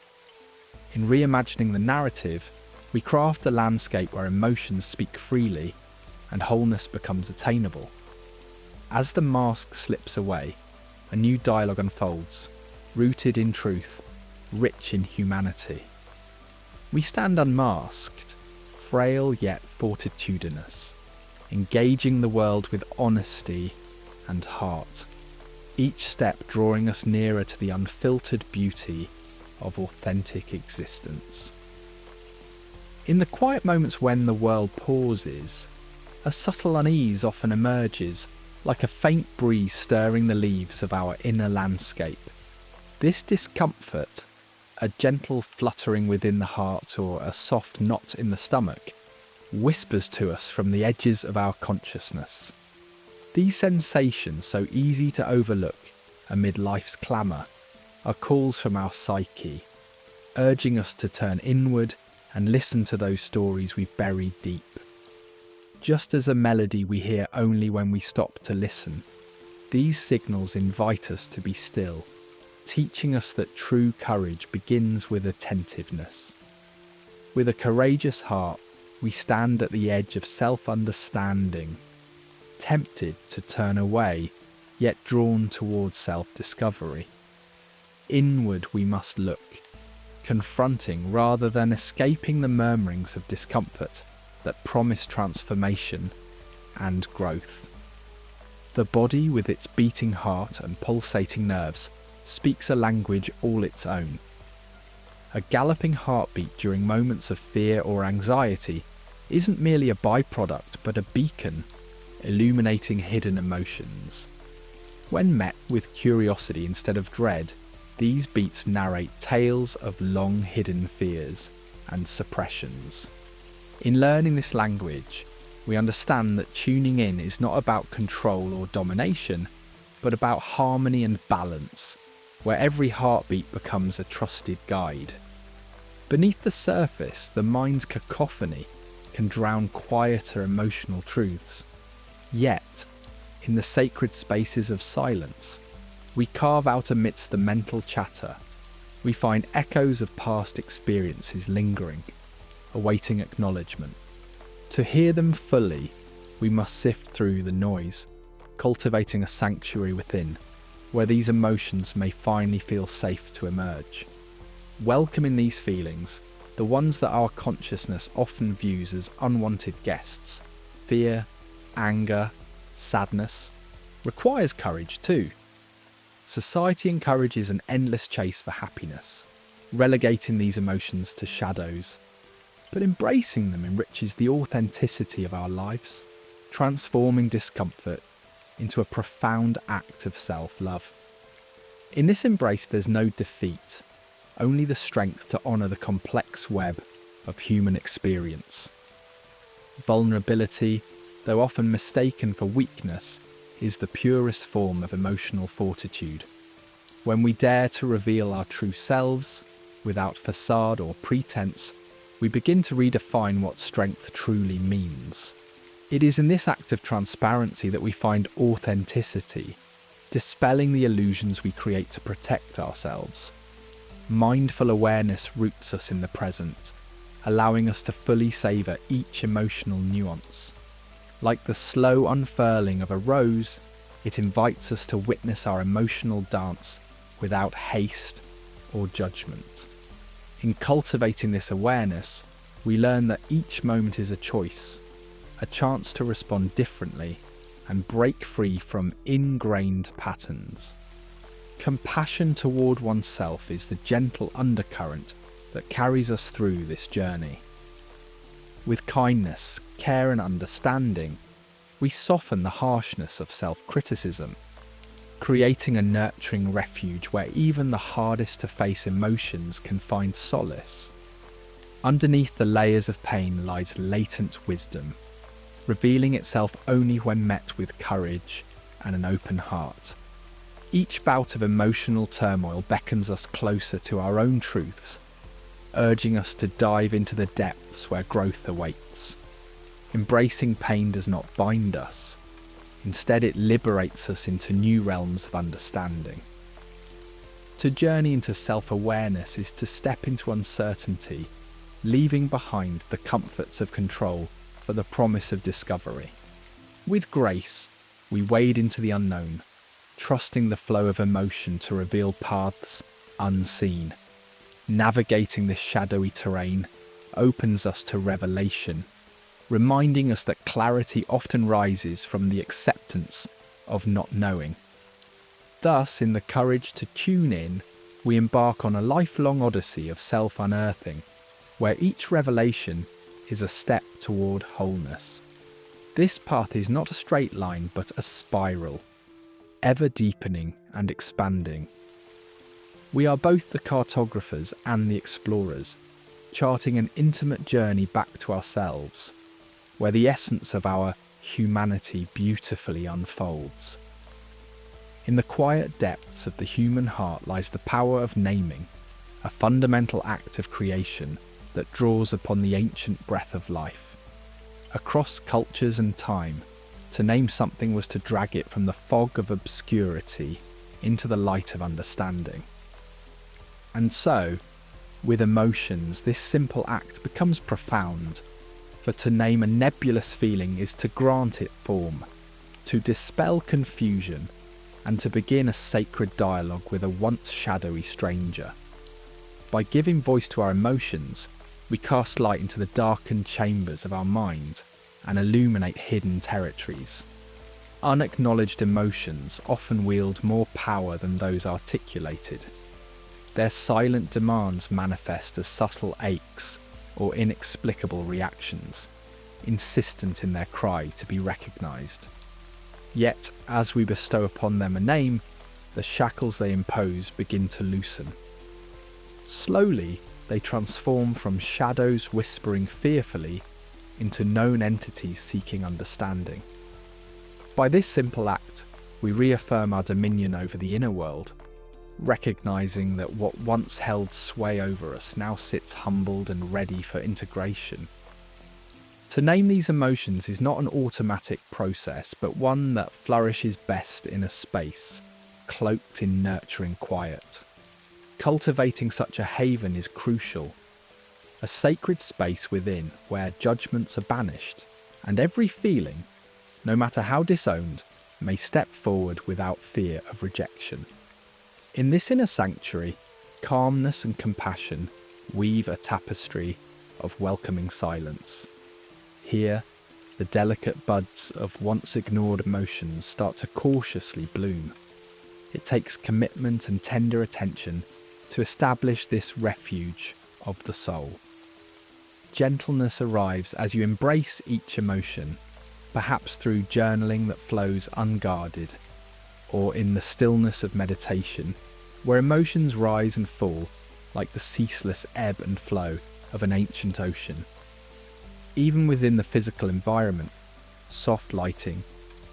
In reimagining the narrative, we craft a landscape where emotions speak freely and wholeness becomes attainable. As the mask slips away, a new dialogue unfolds, rooted in truth, rich in humanity. We stand unmasked, frail yet fortitudinous, engaging the world with honesty and heart, each step drawing us nearer to the unfiltered beauty of authentic existence. In the quiet moments when the world pauses, a subtle unease often emerges, like a faint breeze stirring the leaves of our inner landscape. This discomfort, a gentle fluttering within the heart or a soft knot in the stomach, whispers to us from the edges of our consciousness. These sensations, so easy to overlook amid life's clamour, are calls from our psyche, urging us to turn inward and listen to those stories we've buried deep. Just as a melody we hear only when we stop to listen, these signals invite us to be still, teaching us that true courage begins with attentiveness. With a courageous heart, we stand at the edge of self-understanding, tempted to turn away, yet drawn towards self-discovery. Inward we must look, confronting rather than escaping the murmurings of discomfort that promise transformation and growth. The body, with its beating heart and pulsating nerves, speaks a language all its own. A galloping heartbeat during moments of fear or anxiety isn't merely a byproduct but a beacon, illuminating hidden emotions. When met with curiosity instead of dread, these beats narrate tales of long-hidden fears and suppressions. In learning this language, we understand that tuning in is not about control or domination, but about harmony and balance, where every heartbeat becomes a trusted guide. Beneath the surface, the mind's cacophony can drown quieter emotional truths. Yet, in the sacred spaces of silence, we carve out amidst the mental chatter. We find echoes of past experiences lingering, awaiting acknowledgement. To hear them fully, we must sift through the noise, cultivating a sanctuary within, where these emotions may finally feel safe to emerge. Welcoming these feelings, the ones that our consciousness often views as unwanted guests, fear, anger, sadness, requires courage too. Society encourages an endless chase for happiness, relegating these emotions to shadows. But embracing them enriches the authenticity of our lives, transforming discomfort into a profound act of self-love. In this embrace, there's no defeat, only the strength to honour the complex web of human experience. Vulnerability, though often mistaken for weakness, is the purest form of emotional fortitude. When we dare to reveal our true selves, without facade or pretense, we begin to redefine what strength truly means. It is in this act of transparency that we find authenticity, dispelling the illusions we create to protect ourselves. Mindful awareness roots us in the present, allowing us to fully savour each emotional nuance. Like the slow unfurling of a rose, it invites us to witness our emotional dance without haste or judgment. In cultivating this awareness, we learn that each moment is a choice, a chance to respond differently and break free from ingrained patterns. Compassion toward oneself is the gentle undercurrent that carries us through this journey. With kindness, care and understanding, we soften the harshness of self-criticism, creating a nurturing refuge where even the hardest to face emotions can find solace. Underneath the layers of pain lies latent wisdom, revealing itself only when met with courage and an open heart. Each bout of emotional turmoil beckons us closer to our own truths, urging us to dive into the depths where growth awaits. Embracing pain does not bind us. Instead, it liberates us into new realms of understanding. To journey into self-awareness is to step into uncertainty, leaving behind the comforts of control for the promise of discovery. With grace, we wade into the unknown, trusting the flow of emotion to reveal paths unseen. Navigating this shadowy terrain opens us to revelation, reminding us that clarity often rises from the acceptance of not knowing. Thus, in the courage to tune in, we embark on a lifelong odyssey of self-unearthing, where each revelation is a step toward wholeness. This path is not a straight line, but a spiral, ever deepening and expanding. We are both the cartographers and the explorers, charting an intimate journey back to ourselves, where the essence of our humanity beautifully unfolds. In the quiet depths of the human heart lies the power of naming, a fundamental act of creation that draws upon the ancient breath of life. Across cultures and time, to name something was to drag it from the fog of obscurity into the light of understanding. And so, with emotions, this simple act becomes profound, for to name a nebulous feeling is to grant it form, to dispel confusion, and to begin a sacred dialogue with a once shadowy stranger. By giving voice to our emotions, we cast light into the darkened chambers of our mind and illuminate hidden territories. Unacknowledged emotions often wield more power than those articulated. Their silent demands manifest as subtle aches or inexplicable reactions, insistent in their cry to be recognised. Yet, as we bestow upon them a name, the shackles they impose begin to loosen. Slowly, they transform from shadows whispering fearfully into known entities seeking understanding. By this simple act, we reaffirm our dominion over the inner world, recognizing that what once held sway over us now sits humbled and ready for integration. To name these emotions is not an automatic process, but one that flourishes best in a space, cloaked in nurturing quiet. Cultivating such a haven is crucial, a sacred space within where judgments are banished, and every feeling, no matter how disowned, may step forward without fear of rejection. In this inner sanctuary, calmness and compassion weave a tapestry of welcoming silence. Here, the delicate buds of once ignored emotions start to cautiously bloom. It takes commitment and tender attention to establish this refuge of the soul. Gentleness arrives as you embrace each emotion, perhaps through journaling that flows unguarded, or in the stillness of meditation, where emotions rise and fall like the ceaseless ebb and flow of an ancient ocean. Even within the physical environment, soft lighting,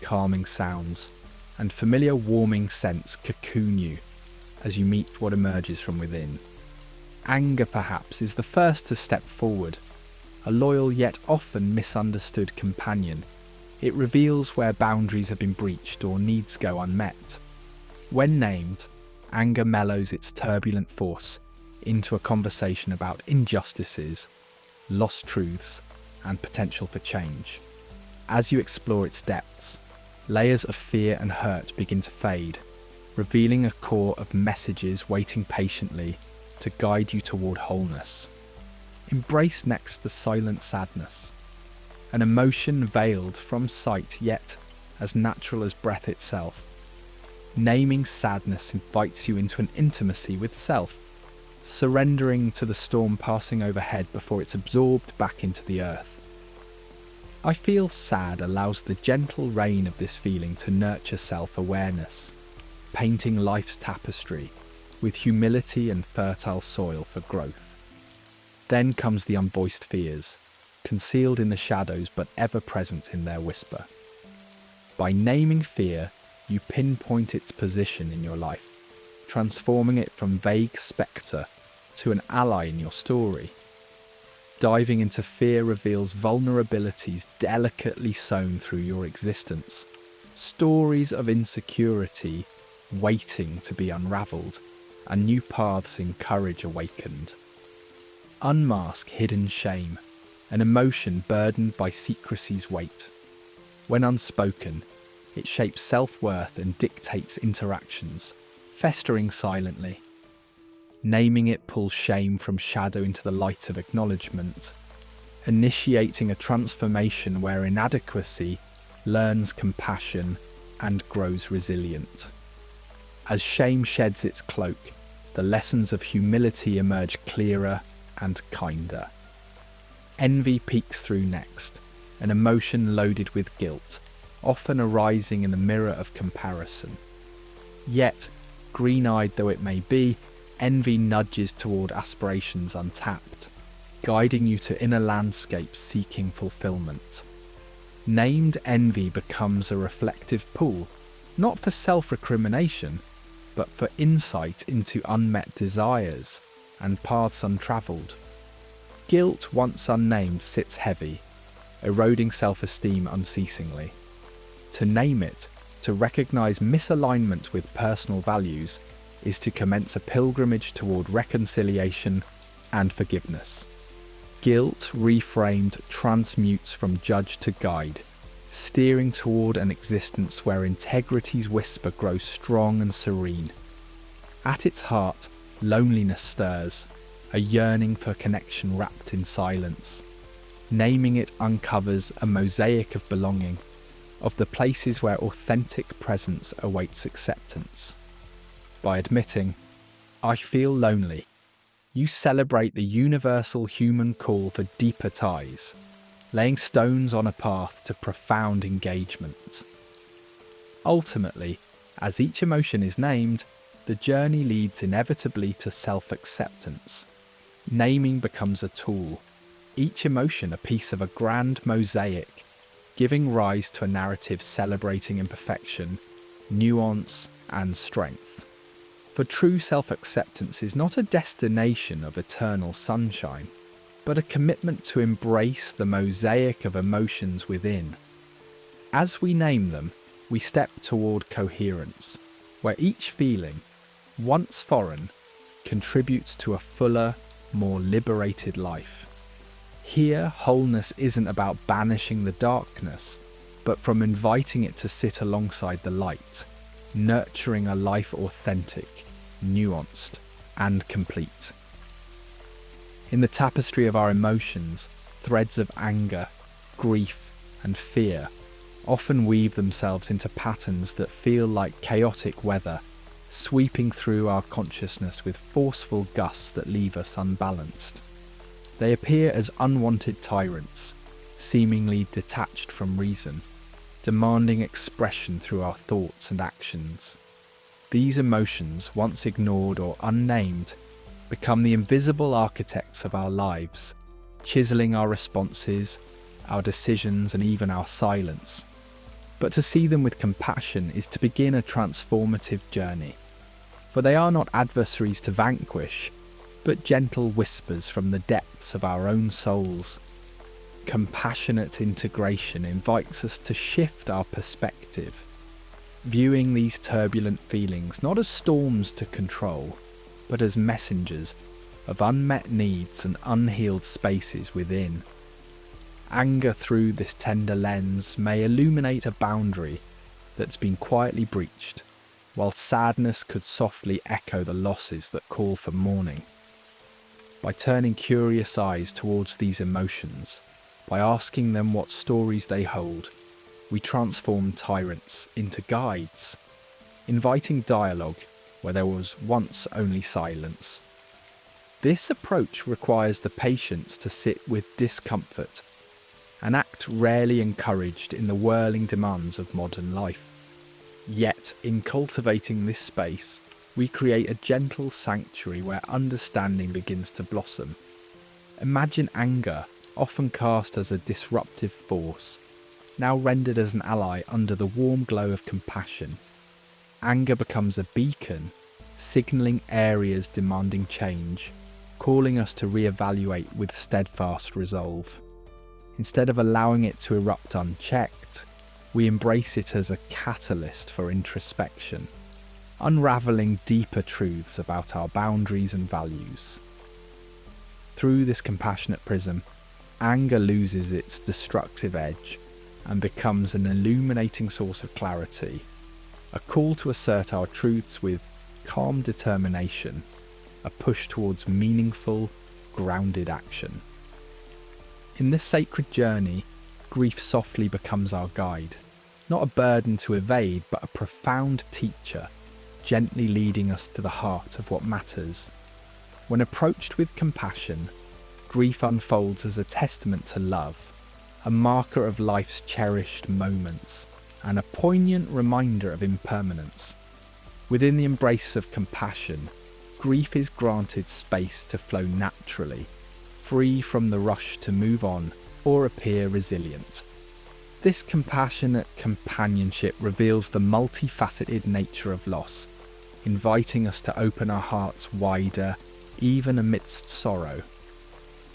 calming sounds, and familiar warming scents cocoon you as you meet what emerges from within. Anger, perhaps, is the first to step forward, a loyal yet often misunderstood companion. It reveals where boundaries have been breached or needs go unmet. When named, anger mellows its turbulent force into a conversation about injustices, lost truths, and potential for change. As you explore its depths, layers of fear and hurt begin to fade, revealing a core of messages waiting patiently to guide you toward wholeness. Embrace next the silent sadness, an emotion veiled from sight yet as natural as breath itself. Naming sadness invites you into an intimacy with self, surrendering to the storm passing overhead before it's absorbed back into the earth. I feel sad allows the gentle rain of this feeling to nurture self-awareness, painting life's tapestry with humility and fertile soil for growth. Then comes the unvoiced fears, concealed in the shadows but ever present in their whisper. By naming fear, you pinpoint its position in your life, transforming it from vague spectre to an ally in your story. Diving into fear reveals vulnerabilities delicately sown through your existence, stories of insecurity waiting to be unravelled, and new paths in courage awakened. Unmask hidden shame, an emotion burdened by secrecy's weight. When unspoken, it shapes self-worth and dictates interactions, festering silently. Naming it pulls shame from shadow into the light of acknowledgement, initiating a transformation where inadequacy learns compassion and grows resilient. As shame sheds its cloak, the lessons of humility emerge clearer and kinder. Envy peeks through next, an emotion loaded with guilt, often arising in the mirror of comparison. Yet, green-eyed though it may be, envy nudges toward aspirations untapped, guiding you to inner landscapes seeking fulfillment. Named envy becomes a reflective pool, not for self-recrimination, but for insight into unmet desires and paths untravelled. Guilt, once unnamed, sits heavy, eroding self-esteem unceasingly. To name it, to recognise misalignment with personal values, is to commence a pilgrimage toward reconciliation and forgiveness. Guilt, reframed, transmutes from judge to guide, steering toward an existence where integrity's whisper grows strong and serene. At its heart, loneliness stirs, a yearning for connection wrapped in silence. Naming it uncovers a mosaic of belonging, of the places where authentic presence awaits acceptance. By admitting, "I feel lonely," you celebrate the universal human call for deeper ties, laying stones on a path to profound engagement. Ultimately, as each emotion is named, the journey leads inevitably to self-acceptance. Naming becomes a tool, each emotion a piece of a grand mosaic, giving rise to a narrative celebrating imperfection, nuance, and strength. For true self-acceptance is not a destination of eternal sunshine, but a commitment to embrace the mosaic of emotions within. As we name them, we step toward coherence, where each feeling, once foreign, contributes to a fuller, more liberated life. Here, wholeness isn't about banishing the darkness, but from inviting it to sit alongside the light, nurturing a life authentic, nuanced, and complete. In the tapestry of our emotions, threads of anger, grief, and fear often weave themselves into patterns that feel like chaotic weather, sweeping through our consciousness with forceful gusts that leave us unbalanced. They appear as unwanted tyrants, seemingly detached from reason, demanding expression through our thoughts and actions. These emotions, once ignored or unnamed, become the invisible architects of our lives, chiseling our responses, our decisions, and even our silence. But to see them with compassion is to begin a transformative journey, for they are not adversaries to vanquish, but gentle whispers from the depths of our own souls. Compassionate integration invites us to shift our perspective, viewing these turbulent feelings not as storms to control, but as messengers of unmet needs and unhealed spaces within. Anger through this tender lens may illuminate a boundary that's been quietly breached, while sadness could softly echo the losses that call for mourning. By turning curious eyes towards these emotions, by asking them what stories they hold, we transform tyrants into guides, inviting dialogue where there was once only silence. This approach requires the patience to sit with discomfort, an act rarely encouraged in the whirling demands of modern life. Yet, in cultivating this space, we create a gentle sanctuary where understanding begins to blossom. Imagine anger, often cast as a disruptive force, now rendered as an ally under the warm glow of compassion. Anger becomes a beacon, signalling areas demanding change, calling us to reevaluate with steadfast resolve. Instead of allowing it to erupt unchecked, we embrace it as a catalyst for introspection, unraveling deeper truths about our boundaries and values. Through this compassionate prism, anger loses its destructive edge and becomes an illuminating source of clarity, a call to assert our truths with calm determination, a push towards meaningful, grounded action. In this sacred journey, grief softly becomes our guide, not a burden to evade, but a profound teacher, gently leading us to the heart of what matters. When approached with compassion, grief unfolds as a testament to love, a marker of life's cherished moments, and a poignant reminder of impermanence. Within the embrace of compassion, grief is granted space to flow naturally, free from the rush to move on or appear resilient. This compassionate companionship reveals the multifaceted nature of loss, inviting us to open our hearts wider, even amidst sorrow.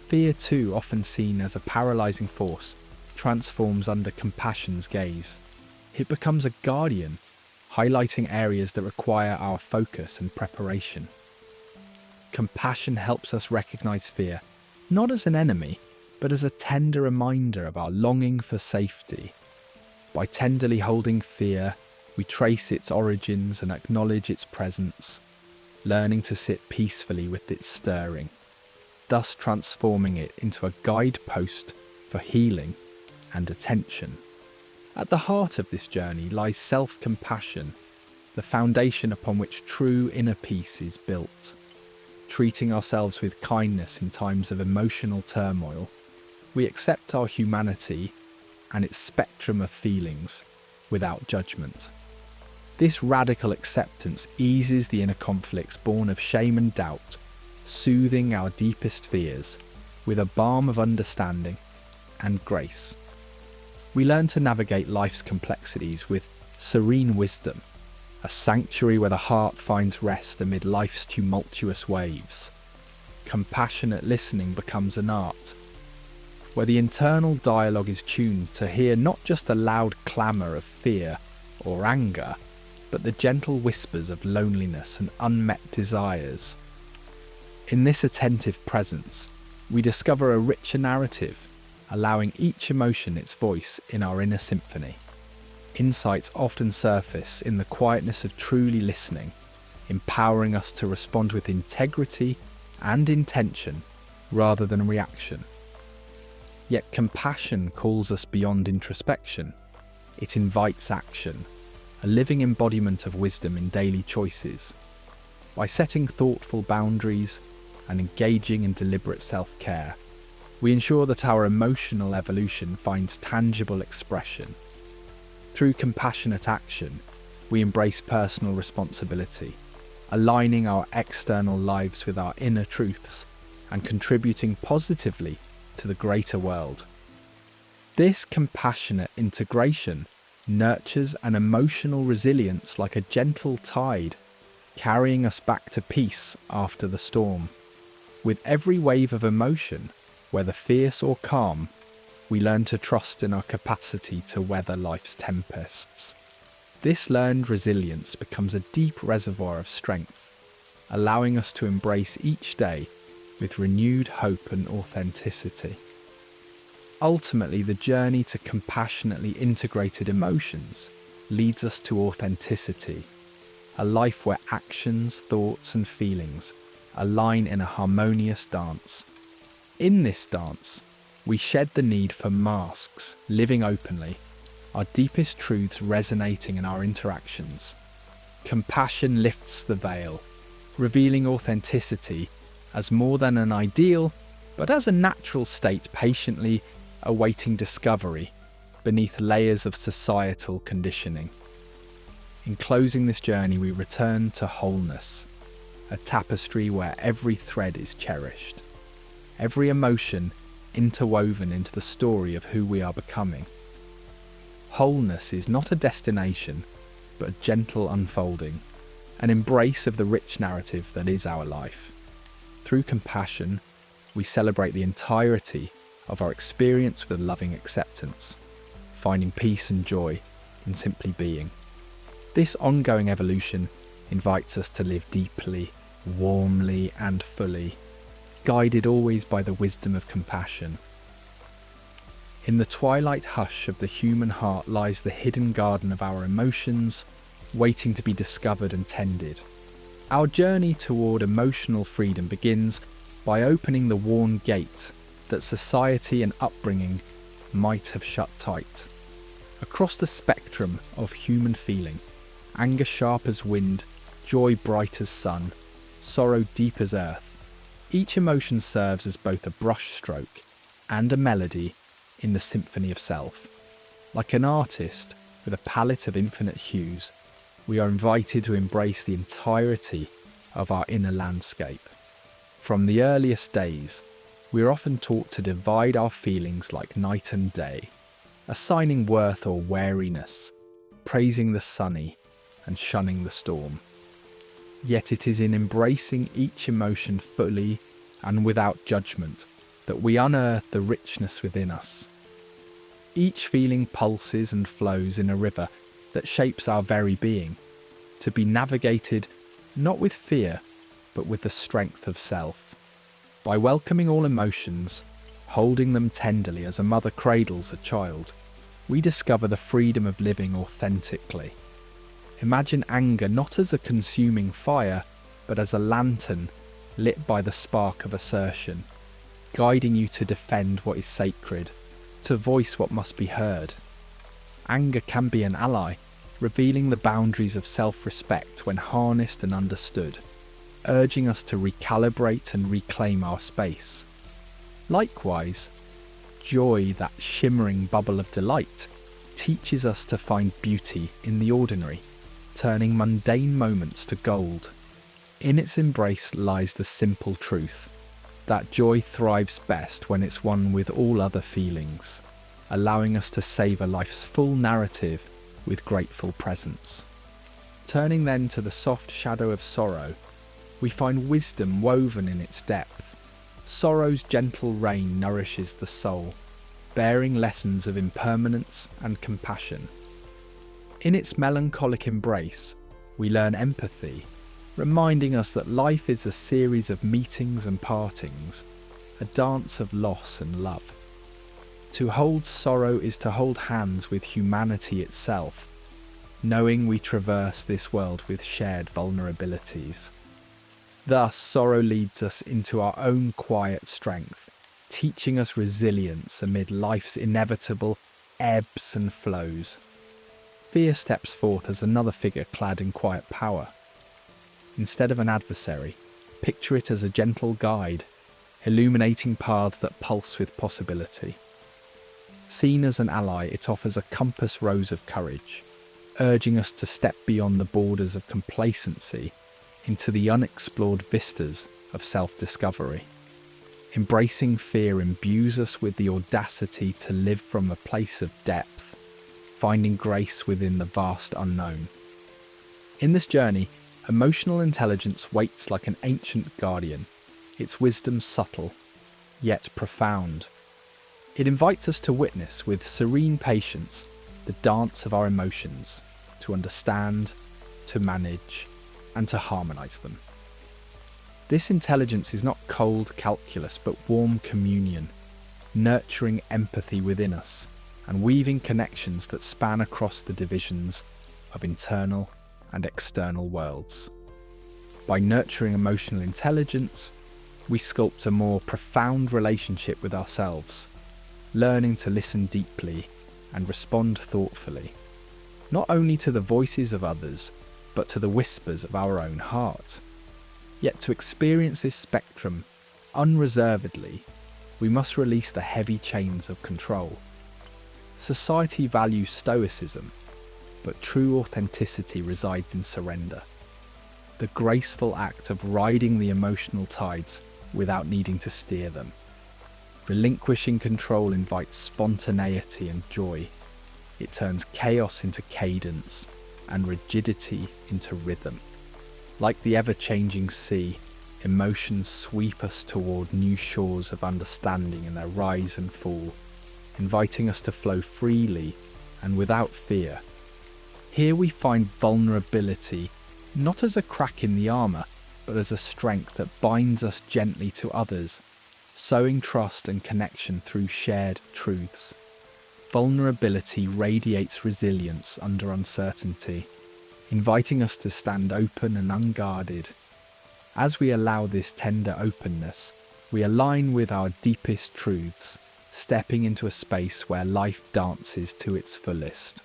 Fear, too, often seen as a paralyzing force, transforms under compassion's gaze. It becomes a guardian, highlighting areas that require our focus and preparation. Compassion helps us recognize fear, not as an enemy, but as a tender reminder of our longing for safety. By tenderly holding fear, we trace its origins and acknowledge its presence, learning to sit peacefully with its stirring, thus transforming it into a guidepost for healing and attention. At the heart of this journey lies self-compassion, the foundation upon which true inner peace is built. Treating ourselves with kindness in times of emotional turmoil, we accept our humanity and its spectrum of feelings without judgment. This radical acceptance eases the inner conflicts born of shame and doubt, soothing our deepest fears with a balm of understanding and grace. We learn to navigate life's complexities with serene wisdom, a sanctuary where the heart finds rest amid life's tumultuous waves. Compassionate listening becomes an art, where the internal dialogue is tuned to hear not just the loud clamour of fear or anger, but the gentle whispers of loneliness and unmet desires. In this attentive presence, we discover a richer narrative, allowing each emotion its voice in our inner symphony. Insights often surface in the quietness of truly listening, empowering us to respond with integrity and intention rather than reaction. Yet compassion calls us beyond introspection. It invites action, a living embodiment of wisdom in daily choices. By setting thoughtful boundaries and engaging in deliberate self-care, we ensure that our emotional evolution finds tangible expression. Through compassionate action, we embrace personal responsibility, aligning our external lives with our inner truths and contributing positively to the greater world. This compassionate integration nurtures an emotional resilience like a gentle tide, carrying us back to peace after the storm. With every wave of emotion, whether fierce or calm, we learn to trust in our capacity to weather life's tempests. This learned resilience becomes a deep reservoir of strength, allowing us to embrace each day with renewed hope and authenticity. Ultimately, the journey to compassionately integrated emotions leads us to authenticity, a life where actions, thoughts, and feelings align in a harmonious dance. In this dance, we shed the need for masks, living openly, our deepest truths resonating in our interactions. Compassion lifts the veil, revealing authenticity as more than an ideal, but as a natural state patiently awaiting discovery beneath layers of societal conditioning. In closing this journey, we return to wholeness, a tapestry where every thread is cherished, every emotion interwoven into the story of who we are becoming. Wholeness is not a destination, but a gentle unfolding, an embrace of the rich narrative that is our life. Through compassion, we celebrate the entirety of our experience with loving acceptance, finding peace and joy in simply being. This ongoing evolution invites us to live deeply, warmly, and fully, guided always by the wisdom of compassion. In the twilight hush of the human heart lies the hidden garden of our emotions, waiting to be discovered and tended. Our journey toward emotional freedom begins by opening the worn gate that society and upbringing might have shut tight. Across the spectrum of human feeling, anger sharp as wind, joy bright as sun, sorrow deep as earth, each emotion serves as both a brushstroke and a melody in the symphony of self. Like an artist with a palette of infinite hues, we are invited to embrace the entirety of our inner landscape. From the earliest days, we are often taught to divide our feelings like night and day, assigning worth or wariness, praising the sunny and shunning the storm. Yet it is in embracing each emotion fully and without judgment that we unearth the richness within us. Each feeling pulses and flows in a river that shapes our very being, to be navigated not with fear, but with the strength of self. By welcoming all emotions, holding them tenderly as a mother cradles a child, we discover the freedom of living authentically. Imagine anger not as a consuming fire, but as a lantern lit by the spark of assertion, guiding you to defend what is sacred, to voice what must be heard. Anger can be an ally, revealing the boundaries of self-respect when harnessed and understood, urging us to recalibrate and reclaim our space. Likewise, joy, that shimmering bubble of delight, teaches us to find beauty in the ordinary, turning mundane moments to gold. In its embrace lies the simple truth that joy thrives best when it's one with all other feelings, allowing us to savour life's full narrative with grateful presence. Turning then to the soft shadow of sorrow, we find wisdom woven in its depth. Sorrow's gentle rain nourishes the soul, bearing lessons of impermanence and compassion. In its melancholic embrace, we learn empathy, reminding us that life is a series of meetings and partings, a dance of loss and love. To hold sorrow is to hold hands with humanity itself, knowing we traverse this world with shared vulnerabilities. Thus, sorrow leads us into our own quiet strength, teaching us resilience amid life's inevitable ebbs and flows. Fear steps forth as another figure clad in quiet power. Instead of an adversary, picture it as a gentle guide, illuminating paths that pulse with possibility. Seen as an ally, it offers a compass rose of courage, urging us to step beyond the borders of complacency into the unexplored vistas of self-discovery. Embracing fear imbues us with the audacity to live from a place of depth, finding grace within the vast unknown. In this journey, emotional intelligence waits like an ancient guardian, its wisdom subtle, yet profound. It invites us to witness with serene patience the dance of our emotions, to understand, to manage, and to harmonise them. This intelligence is not cold calculus but warm communion, nurturing empathy within us and weaving connections that span across the divisions of internal and external worlds. By nurturing emotional intelligence, we sculpt a more profound relationship with ourselves, learning to listen deeply and respond thoughtfully, not only to the voices of others, but to the whispers of our own heart. Yet to experience this spectrum unreservedly, we must release the heavy chains of control. Society values stoicism, but true authenticity resides in surrender, the graceful act of riding the emotional tides without needing to steer them. Relinquishing control invites spontaneity and joy. It turns chaos into cadence and rigidity into rhythm. Like the ever-changing sea, emotions sweep us toward new shores of understanding in their rise and fall, inviting us to flow freely and without fear. Here we find vulnerability not as a crack in the armour, but as a strength that binds us gently to others, sowing trust and connection through shared truths. Vulnerability radiates resilience under uncertainty, inviting us to stand open and unguarded. As we allow this tender openness, we align with our deepest truths, stepping into a space where life dances to its fullest.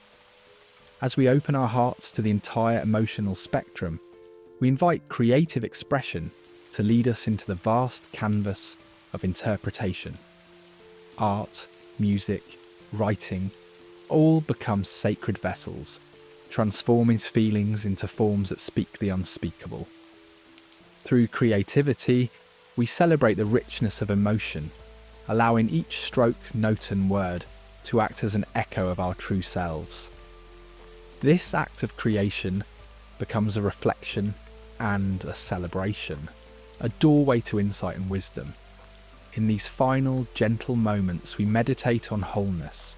As we open our hearts to the entire emotional spectrum, we invite creative expression to lead us into the vast canvas of interpretation. Art, music, writing, all become sacred vessels, transforming feelings into forms that speak the unspeakable. Through creativity, we celebrate the richness of emotion, allowing each stroke, note and word to act as an echo of our true selves. This act of creation becomes a reflection and a celebration, a doorway to insight and wisdom. In these final, gentle moments, we meditate on wholeness.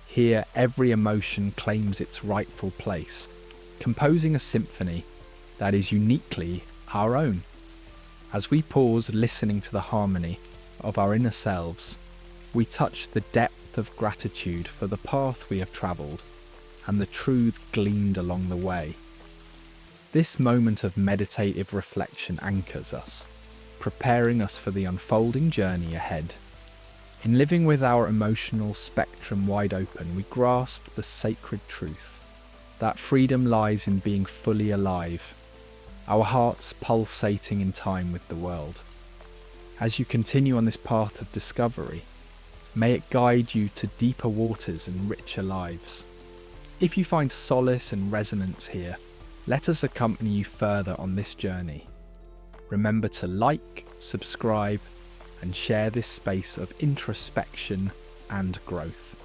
Here, every emotion claims its rightful place, composing a symphony that is uniquely our own. As we pause listening to the harmony of our inner selves, we touch the depth of gratitude for the path we have travelled and the truth gleaned along the way. This moment of meditative reflection anchors us, preparing us for the unfolding journey ahead. In living with our emotional spectrum wide open, we grasp the sacred truth that freedom lies in being fully alive, our hearts pulsating in time with the world. As you continue on this path of discovery, may it guide you to deeper waters and richer lives. If you find solace and resonance here, let us accompany you further on this journey. Remember to like, subscribe, and share this space of introspection and growth.